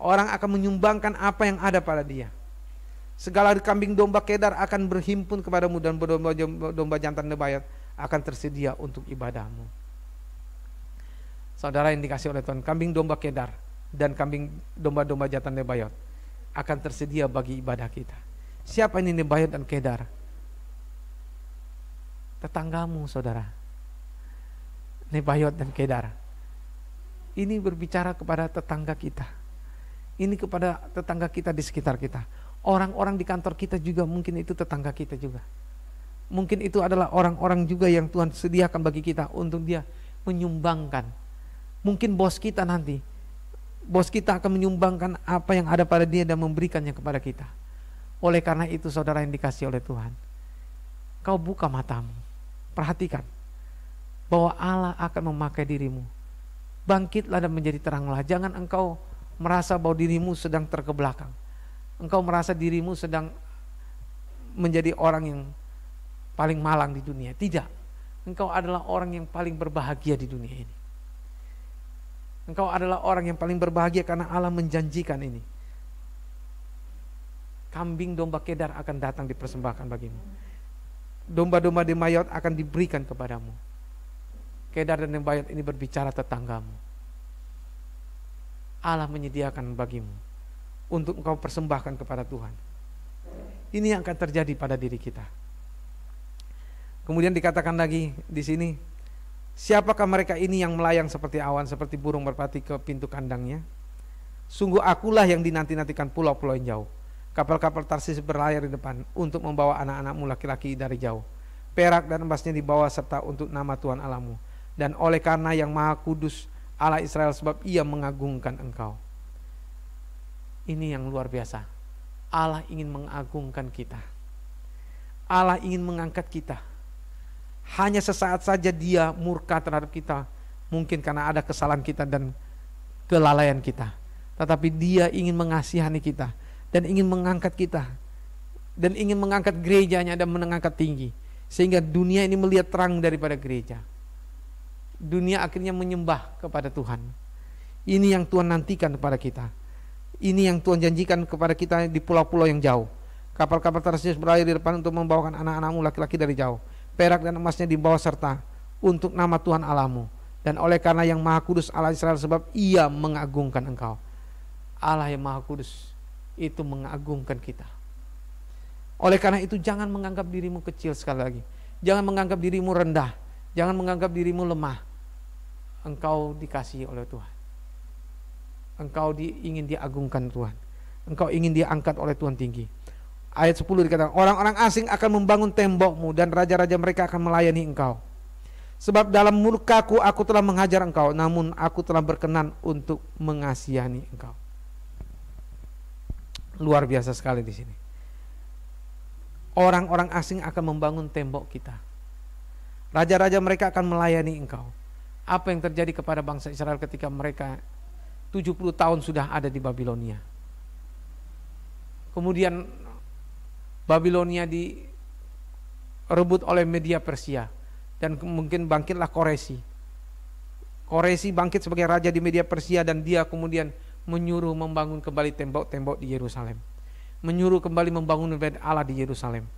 Orang akan menyumbangkan apa yang ada pada dia. Segala kambing domba Kedar akan berhimpun kepadamu dan domba jantan Nebayot akan tersedia untuk ibadahmu. Saudara yang dikasihi oleh Tuhan, kambing domba Kedar dan kambing domba-domba jantan Nebayot akan tersedia bagi ibadah kita. Siapa ini Nebayot dan Kedar? Tetanggamu saudara. Nebayot dan Kedar. Ini berbicara kepada tetangga kita. Ini kepada tetangga kita di sekitar kita. Orang-orang di kantor kita juga mungkin itu tetangga kita juga. Mungkin itu adalah orang-orang juga yang Tuhan sediakan bagi kita untuk dia menyumbangkan. Mungkin bos kita nanti, bos kita akan menyumbangkan apa yang ada pada dia dan memberikannya kepada kita. Oleh karena itu saudara yang dikasihi oleh Tuhan, kau buka matamu, perhatikan bahwa Allah akan memakai dirimu. Bangkitlah dan menjadi teranglah. Jangan engkau merasa bahwa dirimu sedang terkebelakang. Engkau merasa dirimu sedang menjadi orang yang paling malang di dunia. Tidak. Engkau adalah orang yang paling berbahagia di dunia ini. Engkau adalah orang yang paling berbahagia karena Allah menjanjikan ini. Kambing domba Kedar akan datang dipersembahkan bagimu. Domba-domba Nebayot akan diberikan kepadamu. Kedar dan Nebayot ini berbicara tetanggamu. Allah menyediakan bagimu untuk engkau persembahkan kepada Tuhan. Ini yang akan terjadi pada diri kita. Kemudian dikatakan lagi di sini, siapakah mereka ini yang melayang seperti awan, seperti burung merpati ke pintu kandangnya? Sungguh akulah yang dinanti-nantikan pulau-pulau yang jauh. Kapal-kapal Tarsis berlayar di depan untuk membawa anak-anakmu laki-laki dari jauh. Perak dan emasnya dibawa serta untuk nama Tuhan Allahmu. Dan oleh karena yang maha kudus Allah Israel, sebab ia mengagungkan engkau. Ini yang luar biasa. Allah ingin mengagungkan kita. Allah ingin mengangkat kita. Hanya sesaat saja dia murka terhadap kita. Mungkin karena ada kesalahan kita dan kelalaian kita. Tetapi dia ingin mengasihani kita. Dan ingin mengangkat kita. Dan ingin mengangkat gerejanya dan mengangkat tinggi. Sehingga dunia ini melihat terang daripada gereja. Dunia akhirnya menyembah kepada Tuhan. Ini yang Tuhan nantikan kepada kita. Ini yang Tuhan janjikan kepada kita di pulau-pulau yang jauh. Kapal-kapal Tarsius berlayar di depan untuk membawakan anak-anakmu laki-laki dari jauh. Perak dan emasnya dibawa serta untuk nama Tuhan Allahmu. Dan oleh karena yang Maha Kudus Allah Israel, sebab Ia mengagungkan engkau. Allah yang Maha Kudus itu mengagungkan kita. Oleh karena itu jangan menganggap dirimu kecil, sekali lagi. Jangan menganggap dirimu rendah. Jangan menganggap dirimu lemah. Engkau dikasihi oleh Tuhan. Engkau ingin diagungkan Tuhan. Engkau ingin diangkat oleh Tuhan tinggi. Ayat 10 dikatakan, orang-orang asing akan membangun tembokmu dan raja-raja mereka akan melayani engkau. Sebab dalam murkaku aku telah menghajar engkau, namun aku telah berkenan untuk mengasihani engkau. Luar biasa sekali di sini. Orang-orang asing akan membangun tembok kita. Raja-raja mereka akan melayani engkau. Apa yang terjadi kepada bangsa Israel ketika mereka 70 tahun sudah ada di Babilonia. Kemudian Babilonia direbut oleh Media Persia dan mungkin bangkitlah Koresi. Koresi bangkit sebagai raja di Media Persia dan dia kemudian menyuruh membangun kembali tembok-tembok di Yerusalem. Menyuruh kembali membangun bait Allah di Yerusalem.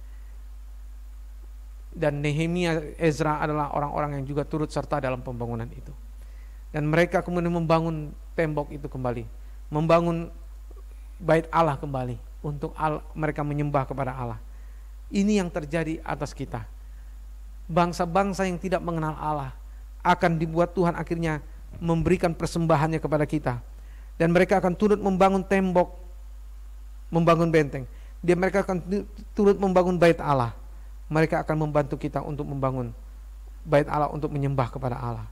Dan Nehemia, Ezra adalah orang-orang yang juga turut serta dalam pembangunan itu. Dan mereka kemudian membangun tembok itu kembali, membangun bait Allah kembali untuk mereka menyembah kepada Allah. Ini yang terjadi atas kita. Bangsa-bangsa yang tidak mengenal Allah akan dibuat Tuhan akhirnya memberikan persembahannya kepada kita. Dan mereka akan turut membangun tembok, membangun benteng. Mereka akan turut membangun bait Allah. Mereka akan membantu kita untuk membangun bait Allah, untuk menyembah kepada Allah.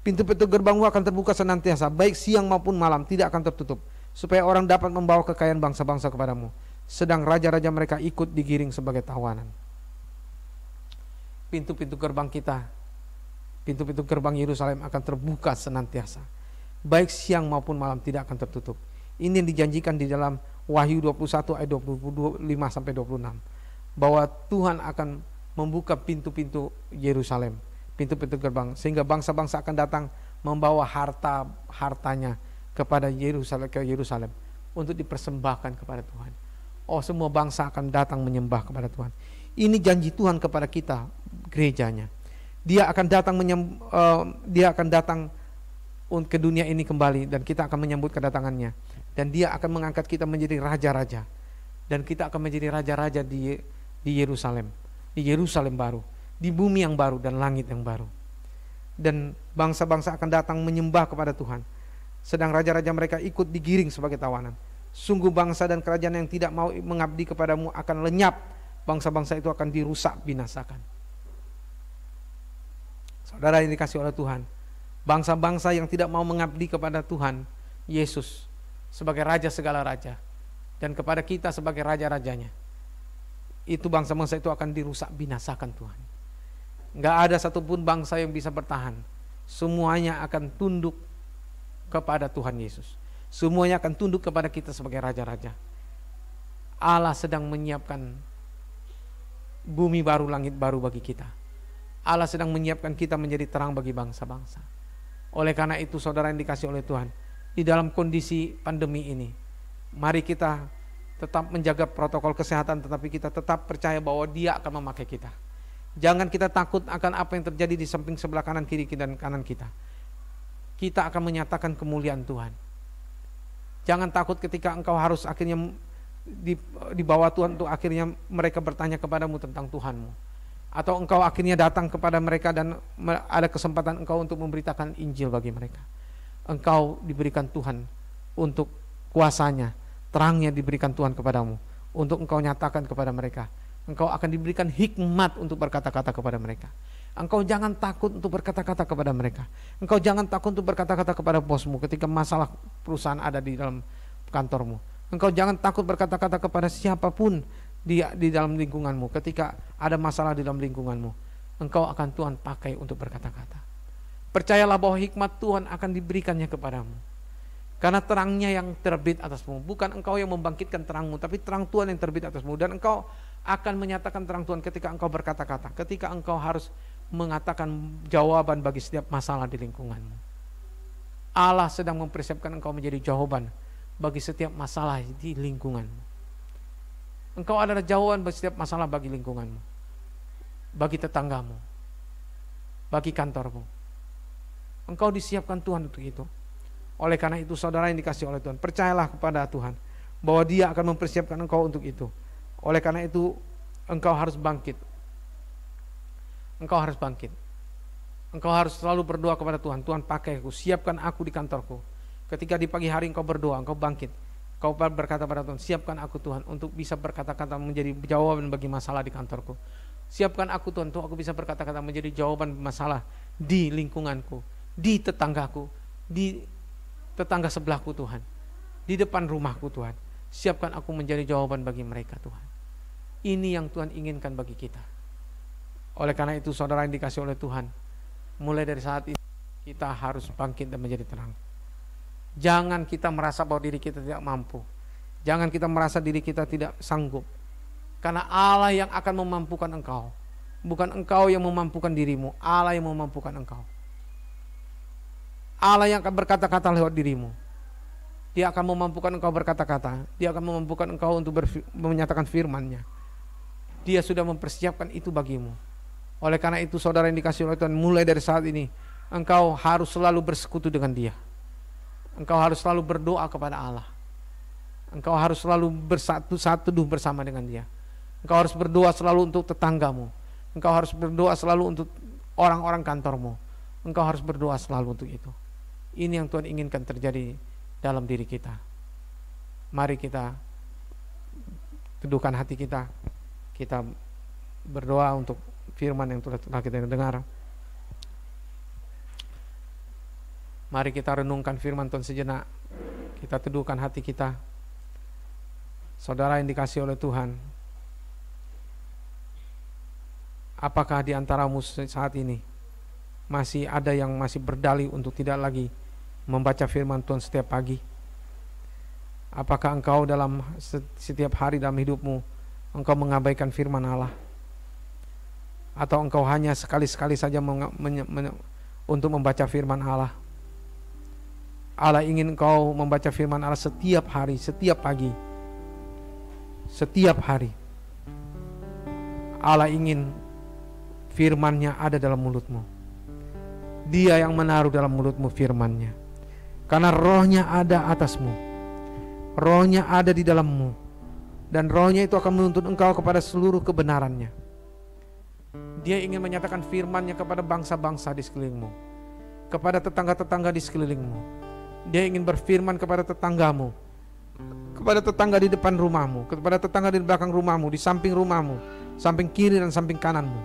Pintu-pintu gerbangmu akan terbuka senantiasa, baik siang maupun malam, tidak akan tertutup, supaya orang dapat membawa kekayaan bangsa-bangsa kepadamu, sedang raja-raja mereka ikut digiring sebagai tawanan. Pintu-pintu gerbang kita, pintu-pintu gerbang Yerusalem akan terbuka senantiasa, baik siang maupun malam, tidak akan tertutup. Ini yang dijanjikan di dalam Wahyu 21 ayat 25 sampai 26, bahwa Tuhan akan membuka pintu-pintu Yerusalem, pintu-pintu gerbang, sehingga bangsa-bangsa akan datang membawa hartanya kepada Yerusalem untuk dipersembahkan kepada Tuhan. Oh, semua bangsa akan datang menyembah kepada Tuhan. Ini janji Tuhan kepada kita, gerejanya. Dia akan datang ke dunia ini kembali, dan kita akan menyambut kedatangannya. Dan dia akan mengangkat kita menjadi raja-raja, dan kita akan menjadi raja-raja di Yerusalem, di Yerusalem baru, di bumi yang baru dan langit yang baru. Dan bangsa-bangsa akan datang menyembah kepada Tuhan, sedang raja-raja mereka ikut digiring sebagai tawanan. Sungguh bangsa dan kerajaan yang tidak mau mengabdi kepadamu akan lenyap. Bangsa-bangsa itu akan dirusak, binasakan. Saudara yang dikasihi oleh Tuhan, bangsa-bangsa yang tidak mau mengabdi kepada Tuhan Yesus sebagai raja segala raja, dan kepada kita sebagai raja-rajanya, itu bangsa-bangsa itu akan dirusak, binasakan Tuhan. Gak ada satupun bangsa yang bisa bertahan. Semuanya akan tunduk kepada Tuhan Yesus. Semuanya akan tunduk kepada kita sebagai raja-raja. Allah sedang menyiapkan bumi baru, langit baru bagi kita. Allah sedang menyiapkan kita menjadi terang bagi bangsa-bangsa. Oleh karena itu, saudara yang dikasihi oleh Tuhan, di dalam kondisi pandemi ini, mari kita tetap menjaga protokol kesehatan, tetapi kita tetap percaya bahwa Dia akan memakai kita. Jangan kita takut akan apa yang terjadi di samping sebelah kanan, kiri dan kanan kita. Kita akan menyatakan kemuliaan Tuhan. Jangan takut ketika engkau harus akhirnya di bawah Tuhan, untuk akhirnya mereka bertanya kepadamu tentang Tuhanmu. Atau engkau akhirnya datang kepada mereka dan ada kesempatan engkau untuk memberitakan Injil bagi mereka. Engkau diberikan Tuhan untuk kuasanya, terangnya diberikan Tuhan kepadamu, untuk engkau nyatakan kepada mereka. Engkau akan diberikan hikmat untuk berkata-kata kepada mereka. Engkau jangan takut untuk berkata-kata kepada mereka. Engkau jangan takut untuk berkata-kata kepada bosmu ketika masalah perusahaan ada di dalam kantormu. Engkau jangan takut berkata-kata kepada siapapun di dalam lingkunganmu ketika ada masalah di dalam lingkunganmu. Engkau akan Tuhan pakai untuk berkata-kata. Percayalah bahwa hikmat Tuhan akan diberikannya kepadamu. Karena terangnya yang terbit atasmu. Bukan engkau yang membangkitkan terangmu, tapi terang Tuhan yang terbit atasmu. Dan engkau akan menyatakan terang Tuhan ketika engkau berkata-kata. Ketika engkau harus mengatakan jawaban bagi setiap masalah di lingkunganmu. Allah sedang mempersiapkan engkau menjadi jawaban bagi setiap masalah di lingkunganmu. Engkau adalah jawaban bagi setiap masalah bagi lingkunganmu, bagi tetanggamu, bagi kantormu. Engkau disiapkan Tuhan untuk itu. Oleh karena itu saudara yang dikasih oleh Tuhan, percayalah kepada Tuhan bahwa Dia akan mempersiapkan engkau untuk itu. Oleh karena itu engkau harus bangkit. Engkau harus bangkit. Engkau harus selalu berdoa kepada Tuhan. Tuhan, pakai aku, siapkan aku di kantorku. Ketika di pagi hari engkau berdoa, engkau bangkit, engkau berkata pada Tuhan, siapkan aku Tuhan untuk bisa berkata-kata menjadi jawaban bagi masalah di kantorku. Siapkan aku Tuhan untuk aku bisa berkata-kata menjadi jawaban masalah di lingkunganku, di tetanggaku, di tetangga sebelahku Tuhan, di depan rumahku Tuhan. Siapkan aku menjadi jawaban bagi mereka Tuhan. Ini yang Tuhan inginkan bagi kita. Oleh karena itu saudara yang dikasih oleh Tuhan, mulai dari saat ini kita harus bangkit dan menjadi terang. Jangan kita merasa bahwa diri kita tidak mampu. Jangan kita merasa diri kita tidak sanggup. Karena Allah yang akan memampukan engkau. Bukan engkau yang memampukan dirimu, Allah yang memampukan engkau. Allah yang akan berkata-kata lewat dirimu. Dia akan memampukan engkau berkata-kata. Dia akan memampukan engkau untuk menyatakan firman-Nya. Dia sudah mempersiapkan itu bagimu. Oleh karena itu saudara yang dikasih oleh Tuhan, mulai dari saat ini engkau harus selalu bersekutu dengan Dia. Engkau harus selalu berdoa kepada Allah. Engkau harus selalu bersatu teduh bersama dengan Dia. Engkau harus berdoa selalu untuk tetanggamu. Engkau harus berdoa selalu untuk orang-orang kantormu. Engkau harus berdoa selalu untuk itu. Ini yang Tuhan inginkan terjadi dalam diri kita. Mari kita teduhkan hati kita. Kita berdoa untuk firman yang telah kita dengar. Mari kita renungkan firman Tuhan sejenak. Kita teduhkan hati kita. Saudara yang dikasih oleh Tuhan, apakah di antaramu saat ini masih ada yang masih berdalih untuk tidak lagi membaca firman Tuhan setiap pagi? Apakah engkau dalam setiap hari dalam hidupmu engkau mengabaikan firman Allah? Atau engkau hanya sekali-sekali saja untuk membaca firman Allah? Allah ingin engkau membaca firman Allah setiap hari, setiap pagi, setiap hari. Allah ingin firman-Nya ada dalam mulutmu. Dia yang menaruh dalam mulutmu firman-Nya. Karena roh-Nya ada atasmu. Roh-Nya ada di dalammu. Dan roh-Nya itu akan menuntun engkau kepada seluruh kebenaran-Nya. Dia ingin menyatakan firman-Nya kepada bangsa-bangsa di sekelilingmu, kepada tetangga-tetangga di sekelilingmu. Dia ingin berfirman kepada tetanggamu, kepada tetangga di depan rumahmu, kepada tetangga di belakang rumahmu, di samping rumahmu, samping kiri dan samping kananmu.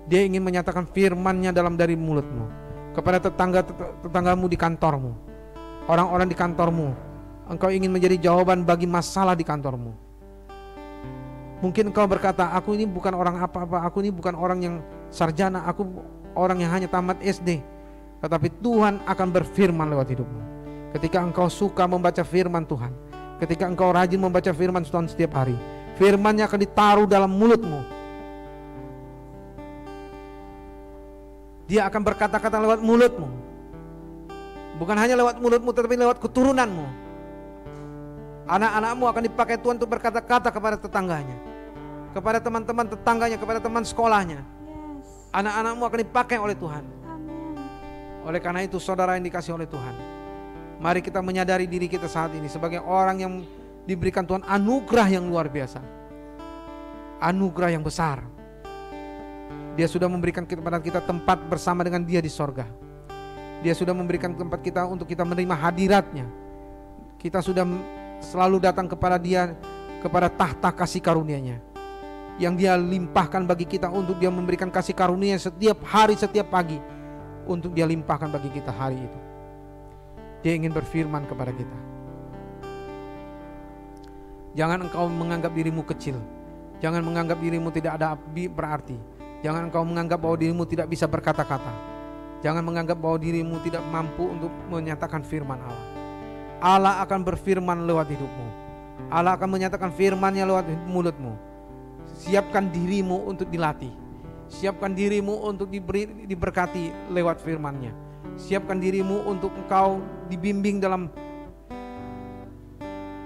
Dia ingin menyatakan firman-Nya dari mulutmu, kepada tetanggamu di kantormu, orang-orang di kantormu. Engkau ingin menjadi jawaban bagi masalah di kantormu. Mungkin engkau berkata, aku ini bukan orang apa-apa, aku ini bukan orang yang sarjana, aku orang yang hanya tamat SD. Tetapi Tuhan akan berfirman lewat hidupmu. Ketika engkau suka membaca firman Tuhan, ketika engkau rajin membaca firman Tuhan setiap hari, firman-Nya akan ditaruh dalam mulutmu. Dia akan berkata-kata lewat mulutmu. Bukan hanya lewat mulutmu, tetapi lewat keturunanmu. Anak-anakmu akan dipakai Tuhan untuk berkata-kata kepada tetangganya, kepada teman-teman tetangganya, kepada teman sekolahnya. Anak-anakmu akan dipakai oleh Tuhan. Oleh karena itu saudara yang dikasih oleh Tuhan, mari kita menyadari diri kita saat ini sebagai orang yang diberikan Tuhan anugerah yang luar biasa. Anugerah yang besar. Dia sudah memberikan kepada kita tempat bersama dengan Dia di sorga. Dia sudah memberikan tempat kita untuk kita menerima hadirat-Nya. Kita sudah selalu datang kepada Dia, kepada tahta kasih karunia-Nya, yang Dia limpahkan bagi kita untuk Dia memberikan kasih karunia setiap hari, setiap pagi, untuk Dia limpahkan bagi kita hari itu. Dia ingin berfirman kepada kita. Jangan engkau menganggap dirimu kecil. Jangan menganggap dirimu tidak ada berarti. Jangan engkau menganggap bahwa dirimu tidak bisa berkata-kata. Jangan menganggap bahwa dirimu tidak mampu untuk menyatakan firman Allah. Allah akan berfirman lewat hidupmu. Allah akan menyatakan firman-Nya lewat mulutmu. Siapkan dirimu untuk dilatih. Siapkan dirimu untuk diberkati lewat firman-Nya. Siapkan dirimu untuk engkau dibimbing dalam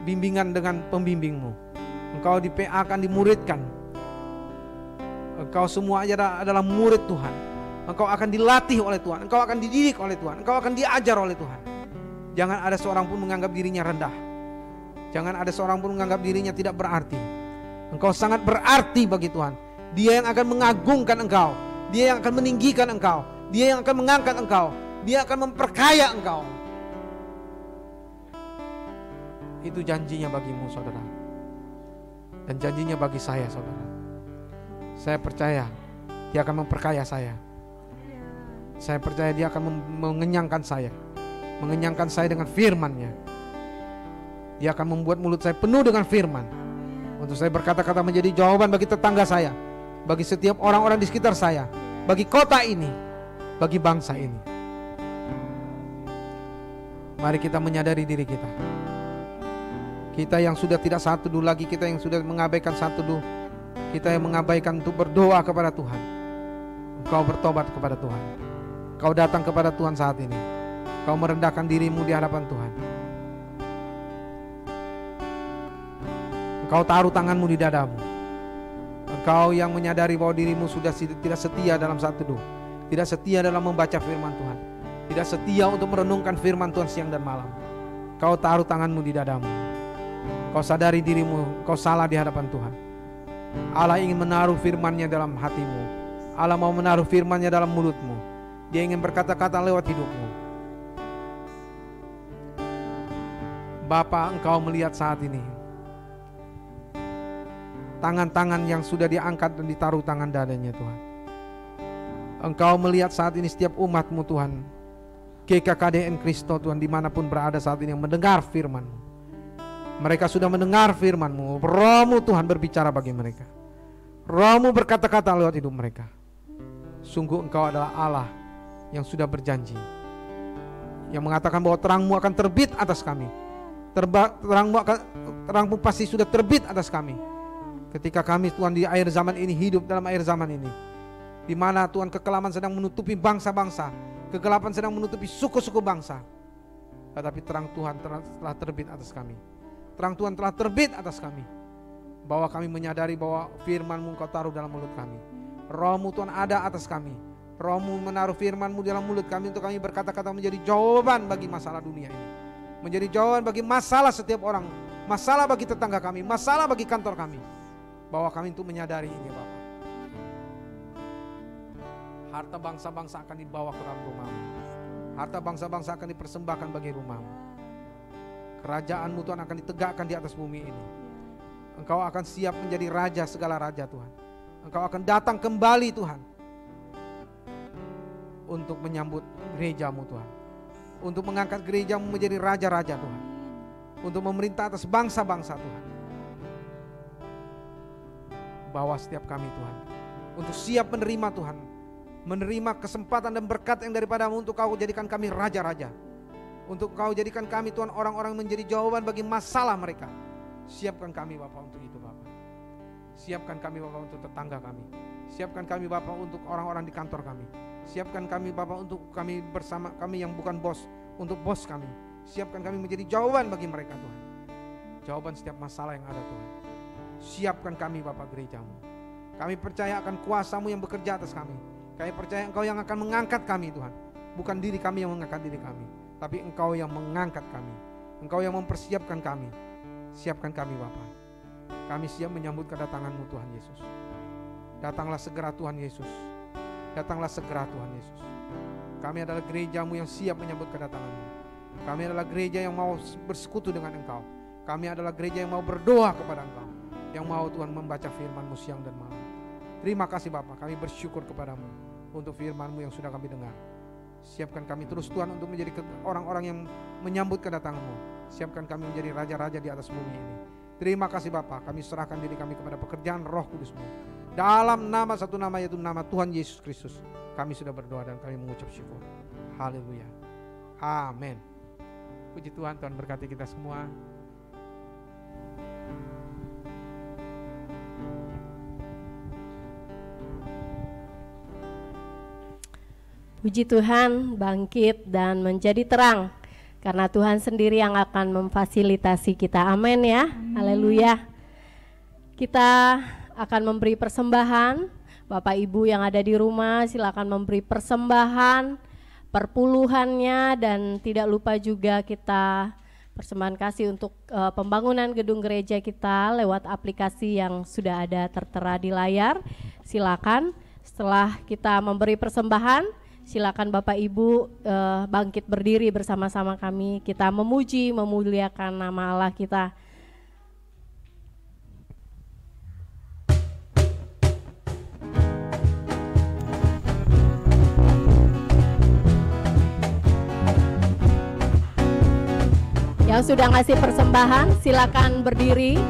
bimbingan dengan pembimbingmu. Engkau di PA akan dimuridkan. Engkau semua adalah murid Tuhan. Engkau akan dilatih oleh Tuhan. Engkau akan dididik oleh Tuhan. Engkau akan diajar oleh Tuhan. Jangan ada seorang pun menganggap dirinya rendah. Jangan ada seorang pun menganggap dirinya tidak berarti. Engkau sangat berarti bagi Tuhan. Dia yang akan mengagungkan engkau. Dia yang akan meninggikan engkau. Dia yang akan mengangkat engkau. Dia akan memperkaya engkau. Itu janjinya bagimu, saudara. Dan janjinya bagi saya, saudara. Saya percaya Dia akan memperkaya saya. Saya percaya Dia akan mengenyangkan saya. Mengenyangkan saya dengan firman-Nya. Dia akan membuat mulut saya penuh dengan firman. Untuk saya berkata-kata menjadi jawaban bagi tetangga saya. Bagi setiap orang-orang di sekitar saya. Bagi kota ini. Bagi bangsa ini. Mari kita menyadari diri kita. Kita yang sudah tidak satu dulu lagi. Kita yang sudah mengabaikan satu dulu. Kita yang mengabaikan untuk berdoa kepada Tuhan. Engkau bertobat kepada Tuhan. Kau datang kepada Tuhan saat ini. Kau merendahkan dirimu di hadapan Tuhan. Engkau taruh tanganmu di dadamu. Engkau yang menyadari bahwa dirimu sudah tidak setia dalam saat teduh. Tidak setia dalam membaca firman Tuhan. Tidak setia untuk merenungkan firman Tuhan siang dan malam. Kau taruh tanganmu di dadamu. Kau sadari dirimu, kau salah di hadapan Tuhan. Allah ingin menaruh firman-Nya dalam hatimu. Allah mau menaruh firman-Nya dalam mulutmu. Dia ingin berkata-kata lewat hidupmu. Bapa, Engkau melihat saat ini tangan-tangan yang sudah diangkat dan ditaruh tangan dadanya Tuhan. Engkau melihat saat ini setiap umat-Mu Tuhan, GKKDN Kristo Tuhan, dimanapun berada saat ini yang mendengar firman-Mu. Mereka sudah mendengar firman-Mu. Roh-Mu Tuhan berbicara bagi mereka. Roh-Mu berkata-kata lewat hidup mereka. Sungguh Engkau adalah Allah yang sudah berjanji, yang mengatakan bahwa terang-Mu akan terbit atas kami. Terang-Mu pasti sudah terbit atas kami. Ketika kami Tuhan di akhir zaman ini, hidup dalam akhir zaman ini, di mana Tuhan kekelaman sedang menutupi bangsa-bangsa, kegelapan sedang menutupi suku-suku bangsa. Tetapi terang Tuhan telah terbit atas kami. Terang Tuhan telah terbit atas kami. Bahwa kami menyadari bahwa firman-Mu Engkau taruh dalam mulut kami. Roh-Mu Tuhan ada atas kami. Roh-Mu menaruh firman-Mu dalam mulut kami untuk kami berkata-kata menjadi jawaban bagi masalah dunia ini. Menjadi jawaban bagi masalah setiap orang. Masalah bagi tetangga kami. Masalah bagi kantor kami. Bahwa kami untuk menyadari ini Bapa. Harta bangsa-bangsa akan dibawa ke dalam rumah-Mu. Harta bangsa-bangsa akan dipersembahkan bagi rumah-Mu. Kerajaan-Mu Tuhan akan ditegakkan di atas bumi ini. Engkau akan siap menjadi raja segala raja Tuhan. Engkau akan datang kembali Tuhan. Untuk menyambut gereja-Mu Tuhan. Untuk mengangkat gereja-Mu menjadi raja-raja Tuhan. Untuk memerintah atas bangsa-bangsa Tuhan. Bawa setiap kami Tuhan. Untuk siap menerima Tuhan. Menerima kesempatan dan berkat yang daripada-Mu untuk Kau jadikan kami raja-raja. Untuk Kau jadikan kami Tuhan orang-orang menjadi jawaban bagi masalah mereka. Siapkan kami Bapa untuk itu Bapa. Siapkan kami Bapa untuk tetangga kami. Siapkan kami Bapa untuk orang-orang di kantor kami. Siapkan kami Bapa untuk kami bersama kami yang bukan bos, untuk bos kami. Siapkan kami menjadi jawaban bagi mereka Tuhan. Jawaban setiap masalah yang ada Tuhan. Siapkan kami Bapa gereja-Mu. Kami percaya akan kuasa-Mu yang bekerja atas kami. Kami percaya Engkau yang akan mengangkat kami Tuhan. Bukan diri kami yang mengangkat diri kami, tapi Engkau yang mengangkat kami. Engkau yang mempersiapkan kami. Siapkan kami Bapa. Kami siap menyambut kedatangan-Mu Tuhan Yesus. Datanglah segera Tuhan Yesus. Datanglah segera Tuhan Yesus. Kami adalah gereja-Mu yang siap menyambut kedatangan-Mu. Kami adalah gereja yang mau bersekutu dengan Engkau. Kami adalah gereja yang mau berdoa kepada Engkau. Yang mau Tuhan membaca firman-Mu siang dan malam. Terima kasih Bapa, kami bersyukur kepada-Mu untuk firman-Mu yang sudah kami dengar. Siapkan kami terus Tuhan untuk menjadi orang-orang yang menyambut kedatangan-Mu. Siapkan kami menjadi raja-raja di atas bumi ini. Terima kasih Bapa, kami serahkan diri kami kepada pekerjaan Roh Kudus-Mu. Dalam nama satu nama, yaitu nama Tuhan Yesus Kristus, kami sudah berdoa dan kami mengucap syukur. Haleluya. Amin. Puji Tuhan, Tuhan berkati kita semua. Puji Tuhan, bangkit dan menjadi terang. Karena Tuhan sendiri yang akan memfasilitasi kita. Amin ya. Haleluya. Kita akan memberi persembahan. Bapak Ibu yang ada di rumah silakan memberi persembahan perpuluhannya, dan tidak lupa juga kita persembahan kasih untuk pembangunan gedung gereja kita lewat aplikasi yang sudah ada tertera di layar. Silakan setelah kita memberi persembahan, silakan Bapak Ibu bangkit berdiri bersama-sama kami. Kita memuji, memuliakan nama Allah kita. Yang sudah ngasih persembahan, silakan berdiri.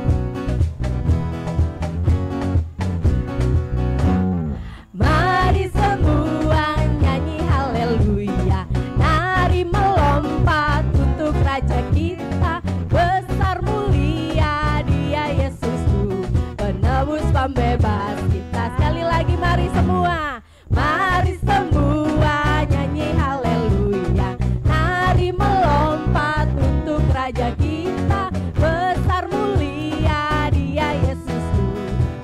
Mari semua nyanyi haleluya, nari melompat untuk Raja kita. Besar mulia Dia Yesusku, penebus pembebas kita. Sekali lagi mari semua, mari semua nyanyi haleluya, nari melompat untuk Raja kita. Besar mulia Dia Yesusku,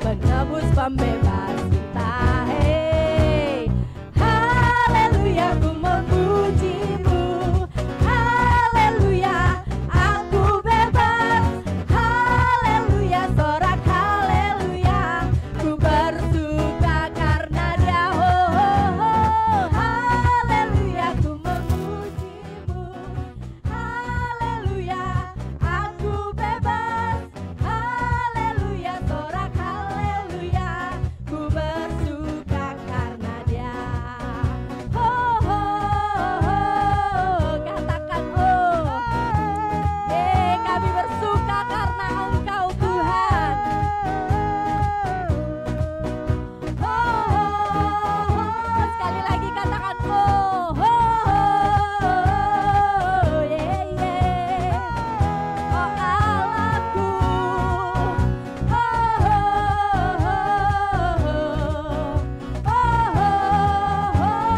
penebus pembebas kita. Hey, haleluya, ku memujimu. Haleluya, aku bebas. Haleluya, sorak haleluya, ku bersuka karena Dia. Oh, oh, oh. Haleluya, ku memujimu. Haleluya, aku bebas. Haleluya, sorak haleluya, ku bersuka karena Dia. Oh, oh, oh. Katakan oh. Kami bersuka karena Engkau Tuhan. Oh, oh, oh. Sekali lagi katakan oh, oh, oh. Yeah, yeah. Oh Allahku. Oh, oh, oh. Oh, oh, oh.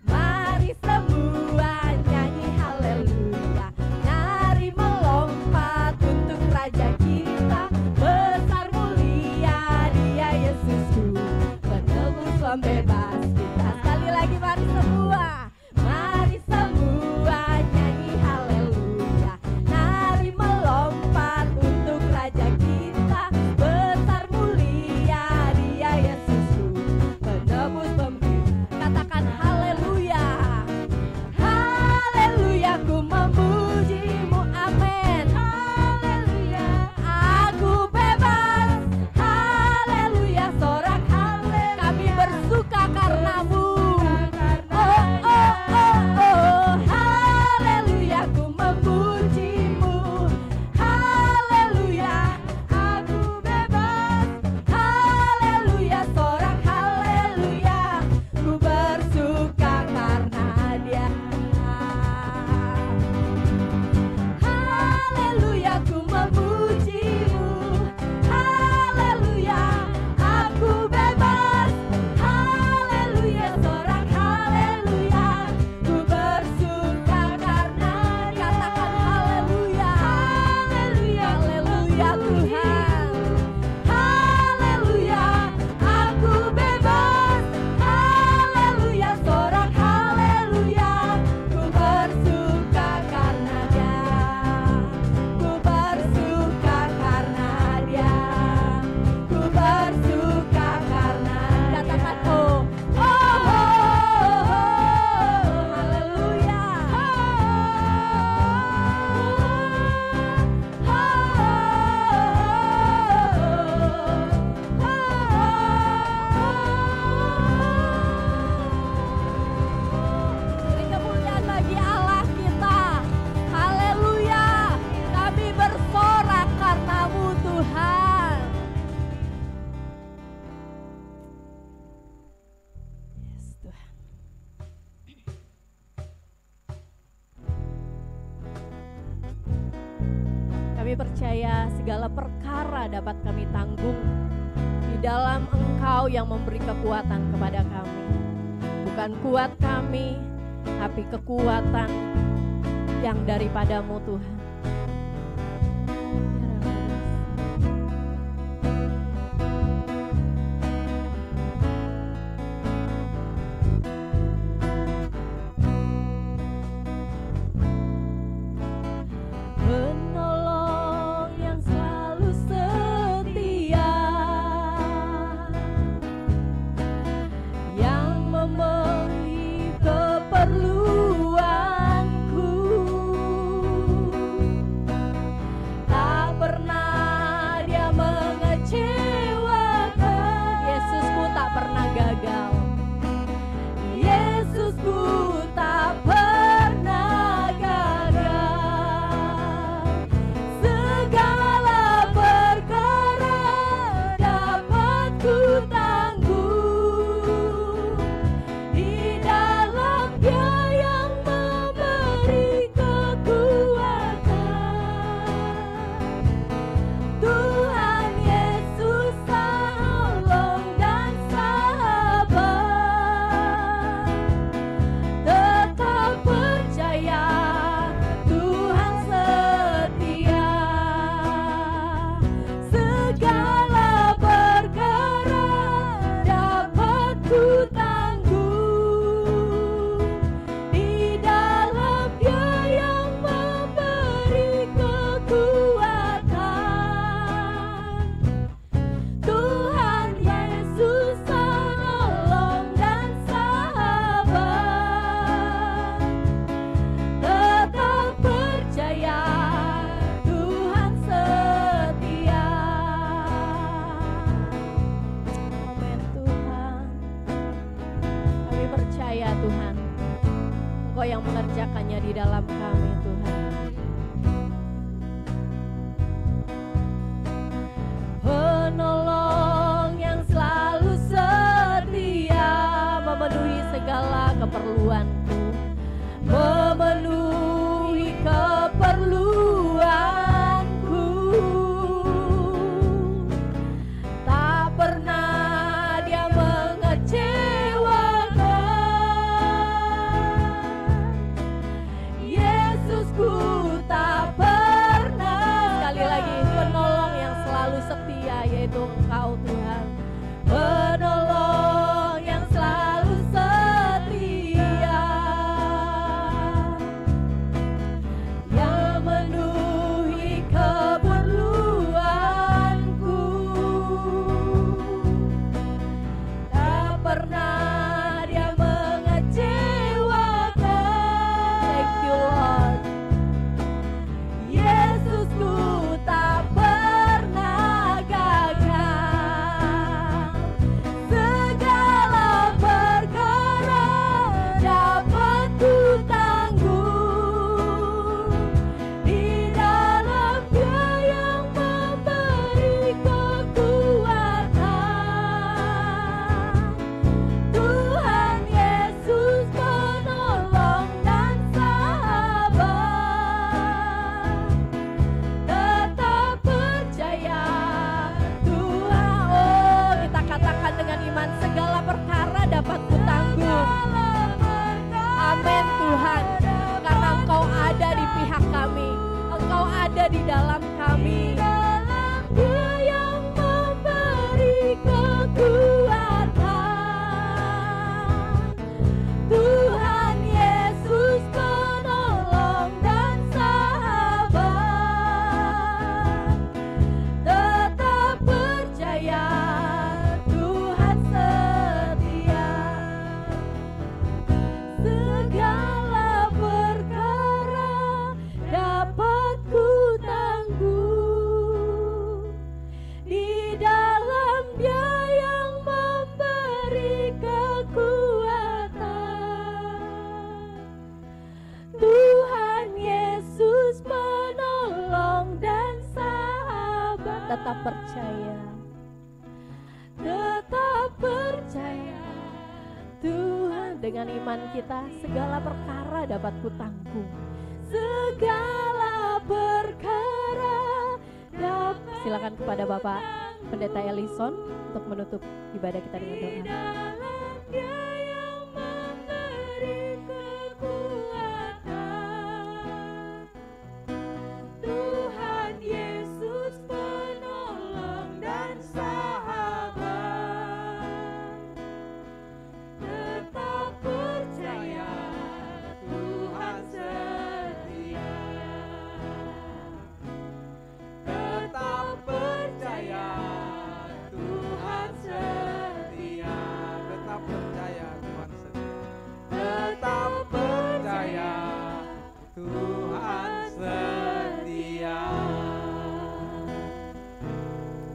Mari semua nyanyi haleluya, nari melompat untuk Raja kita. Besar mulia Dia Yesusku, penebus pembebas kita. Sekali lagi mari semua nyanyi haleluya, nari melompat untuk Raja kita. Besar mulia Dia Yesusku, penebus pembebas. Katakan haleluya, haleluya, ku memujimu, amin. Haleluya, aku bebas. Haleluya, sorak haleluya, kami bersuka karenamu. Oh, oh, oh, oh. Haleluya, ku memujimu. Haleluya, aku bebas. Haleluya, sorak haleluya, ku bersuka karena Dia. Haleluya, ku memujimu. Haleluya, aku bebas. Haleluya, sorak haleluya, ku bersuka karena. Katakan haleluya, haleluya, haleluya Tuhan. Haleluya, aku bebas. Haleluya, sorak haleluya, ku bersuka karena Dia. Ku bersuka karena Dia. Ku bersuka karena. Katakan oh, oh, oh, oh. Haleluya. Beri kemuliaan bagi Allah kita. Haleluya, kami bersorak karena-Mu Tuhan. Yes, Tuhan. Kami percaya segala perkara dapat kami tanggung di dalam Engkau yang memberi kekuatan kepada kami. Bukan kuat kami, tapi kekuatan yang daripada-Mu Tuhan. di dalam kami Tuhan. Penolong yang selalu setia memenuhi segala keperluanku, memenuhi keperluanku. Tak pernah dia mengecewakan. Yesusku tak pernah. Sekali lagi, penolong yang selalu setia yaitu Engkau Tuhan. Penolong yang selalu setia, yang memenuhi keperluanku. Tak pernah dia mengecewakan. Thank you Lord. Yesusku tak pernah gagal. Segala perkara dapat ku tanggung di dalam Dia yang memberi kekuatan. Tuhan Yesus penolong dan sahabat. Tetap percaya Tuhan. Oh, kita katakan dengan iman, segala perkara dapat ku tanggung. Amin Tuhan, karena Engkau ada di pihak kami, Engkau ada di dalam kami. Dia yang memberi kekuatan. Tuhan Yesus penolong dan sahabat. Tetap percaya Tuhan setia. Segala perkara dapat ku tanggung di dalam Dia yang memberi kekuatan. Tuhan Yesus penolong dan sahabat. Tetap percaya, tetap percaya Tuhan. Dengan iman kita, segala perkara dapat ku tanggung. Segala perkara dapat. Silakan kepada Bapak Pendeta Ellison untuk menutup ibadah kita dengan doa. Dia yang memberi kekuatan. Tuhan Yesus penolong dan sahabat. Tetap percaya Tuhan setia. Tetap percaya Tuhan setia. Tetap percaya Tuhan setia. Tetap percaya Tuhan setia.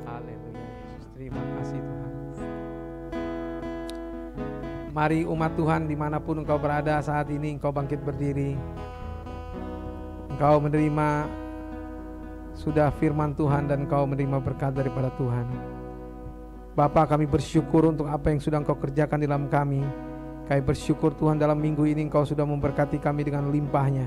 Haleluya Yesus, terima kasih Tuhan. Mari umat Tuhan dimanapun engkau berada saat ini, engkau bangkit berdiri. Engkau menerima sudah firman Tuhan dan engkau menerima berkat daripada Tuhan. Bapa, kami bersyukur untuk apa yang sudah engkau kerjakan di dalam kami. Kami bersyukur Tuhan, dalam minggu ini engkau sudah memberkati kami dengan limpahnya.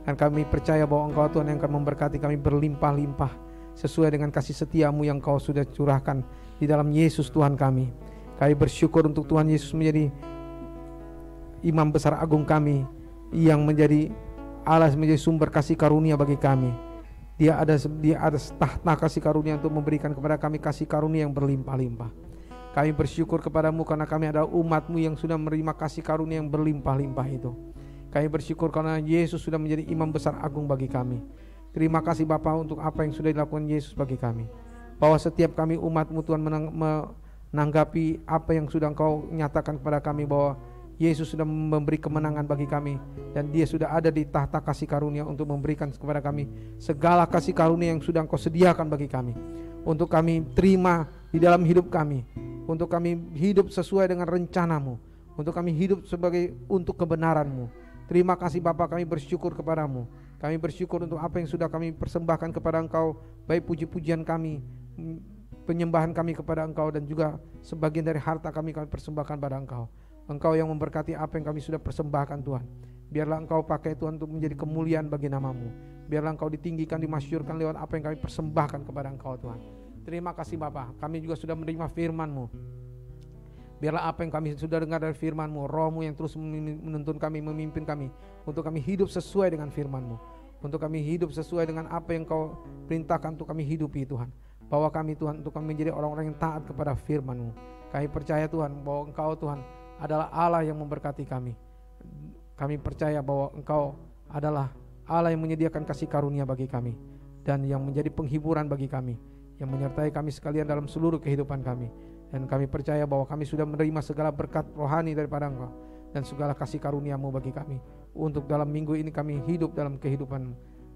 Dan kami percaya bahwa engkau Tuhan yang akan memberkati kami berlimpah-limpah sesuai dengan kasih setiamu yang engkau sudah curahkan di dalam Yesus Tuhan kami. Kami bersyukur untuk Tuhan Yesus menjadi Imam Besar Agung kami, yang menjadi Allah, menjadi sumber kasih karunia bagi kami. Dia ada tahta kasih karunia untuk memberikan kepada kami kasih karunia yang berlimpah-limpah. Kami bersyukur kepadamu karena kami adalah umatmu yang sudah menerima kasih karunia yang berlimpah-limpah itu. Kami bersyukur karena Yesus sudah menjadi Imam Besar Agung bagi kami. Terima kasih Bapa untuk apa yang sudah dilakukan Yesus bagi kami. Bahwa setiap kami umatmu Tuhan menanggapi apa yang sudah engkau nyatakan kepada kami, bahwa Yesus sudah memberi kemenangan bagi kami, dan dia sudah ada di tahta kasih karunia untuk memberikan kepada kami segala kasih karunia yang sudah engkau sediakan bagi kami, untuk kami terima di dalam hidup kami, untuk kami hidup sesuai dengan rencanamu, untuk kami hidup sebagai untuk kebenaranmu. Terima kasih Bapa, kami bersyukur kepadamu. Kami bersyukur untuk apa yang sudah kami persembahkan kepada Engkau, baik puji-pujian kami, penyembahan kami kepada Engkau, dan juga sebagian dari harta kami persembahkan pada Engkau. Engkau yang memberkati apa yang kami sudah persembahkan Tuhan. Biarlah Engkau pakai Tuhan untuk menjadi kemuliaan bagi nama-Mu. Biarlah Engkau ditinggikan, dimasyhurkan lewat apa yang kami persembahkan kepada Engkau Tuhan. Terima kasih Bapa, kami juga sudah menerima firman-Mu. Biarlah apa yang kami sudah dengar dari firman-Mu, Roh-Mu yang terus menuntun kami, memimpin kami, untuk kami hidup sesuai dengan firman-Mu, untuk kami hidup sesuai dengan apa yang Kau perintahkan untuk kami hidupi Tuhan. Bawa kami Tuhan untuk kami menjadi orang-orang yang taat kepada firman-Mu. Kami percaya Tuhan bahwa Engkau Tuhan adalah Allah yang memberkati kami. Kami percaya bahwa Engkau adalah Allah yang menyediakan kasih karunia bagi kami, dan yang menjadi penghiburan bagi kami, yang menyertai kami sekalian dalam seluruh kehidupan kami. Dan kami percaya bahwa kami sudah menerima segala berkat rohani daripada Engkau dan segala kasih karunia-Mu bagi kami, untuk dalam minggu ini kami hidup dalam kehidupan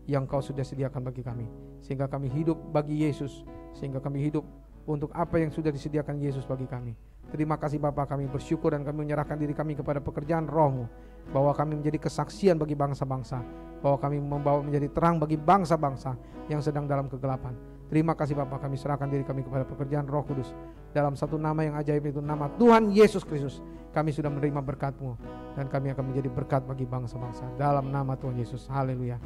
yang Kau sudah sediakan bagi kami, sehingga kami hidup bagi Yesus, sehingga kami hidup untuk apa yang sudah disediakan Yesus bagi kami. Terima kasih Bapa, kami bersyukur dan kami menyerahkan diri kami kepada pekerjaan Roh-Mu, bahwa kami menjadi kesaksian bagi bangsa-bangsa, bahwa kami membawa menjadi terang bagi bangsa-bangsa yang sedang dalam kegelapan. Terima kasih Bapa, kami serahkan diri kami kepada pekerjaan Roh Kudus. Dalam satu nama yang ajaib, itu nama Tuhan Yesus Kristus, kami sudah menerima berkat-Mu, dan kami akan menjadi berkat bagi bangsa-bangsa. Dalam nama Tuhan Yesus, haleluya,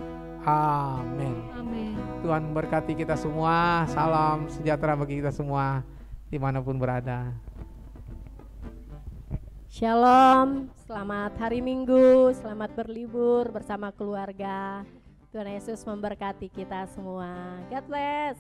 amin. Amin. Tuhan memberkati kita semua. Salam sejahtera bagi kita semua dimanapun berada. Shalom, selamat hari Minggu, selamat berlibur bersama keluarga. Tuhan Yesus memberkati kita semua. God bless.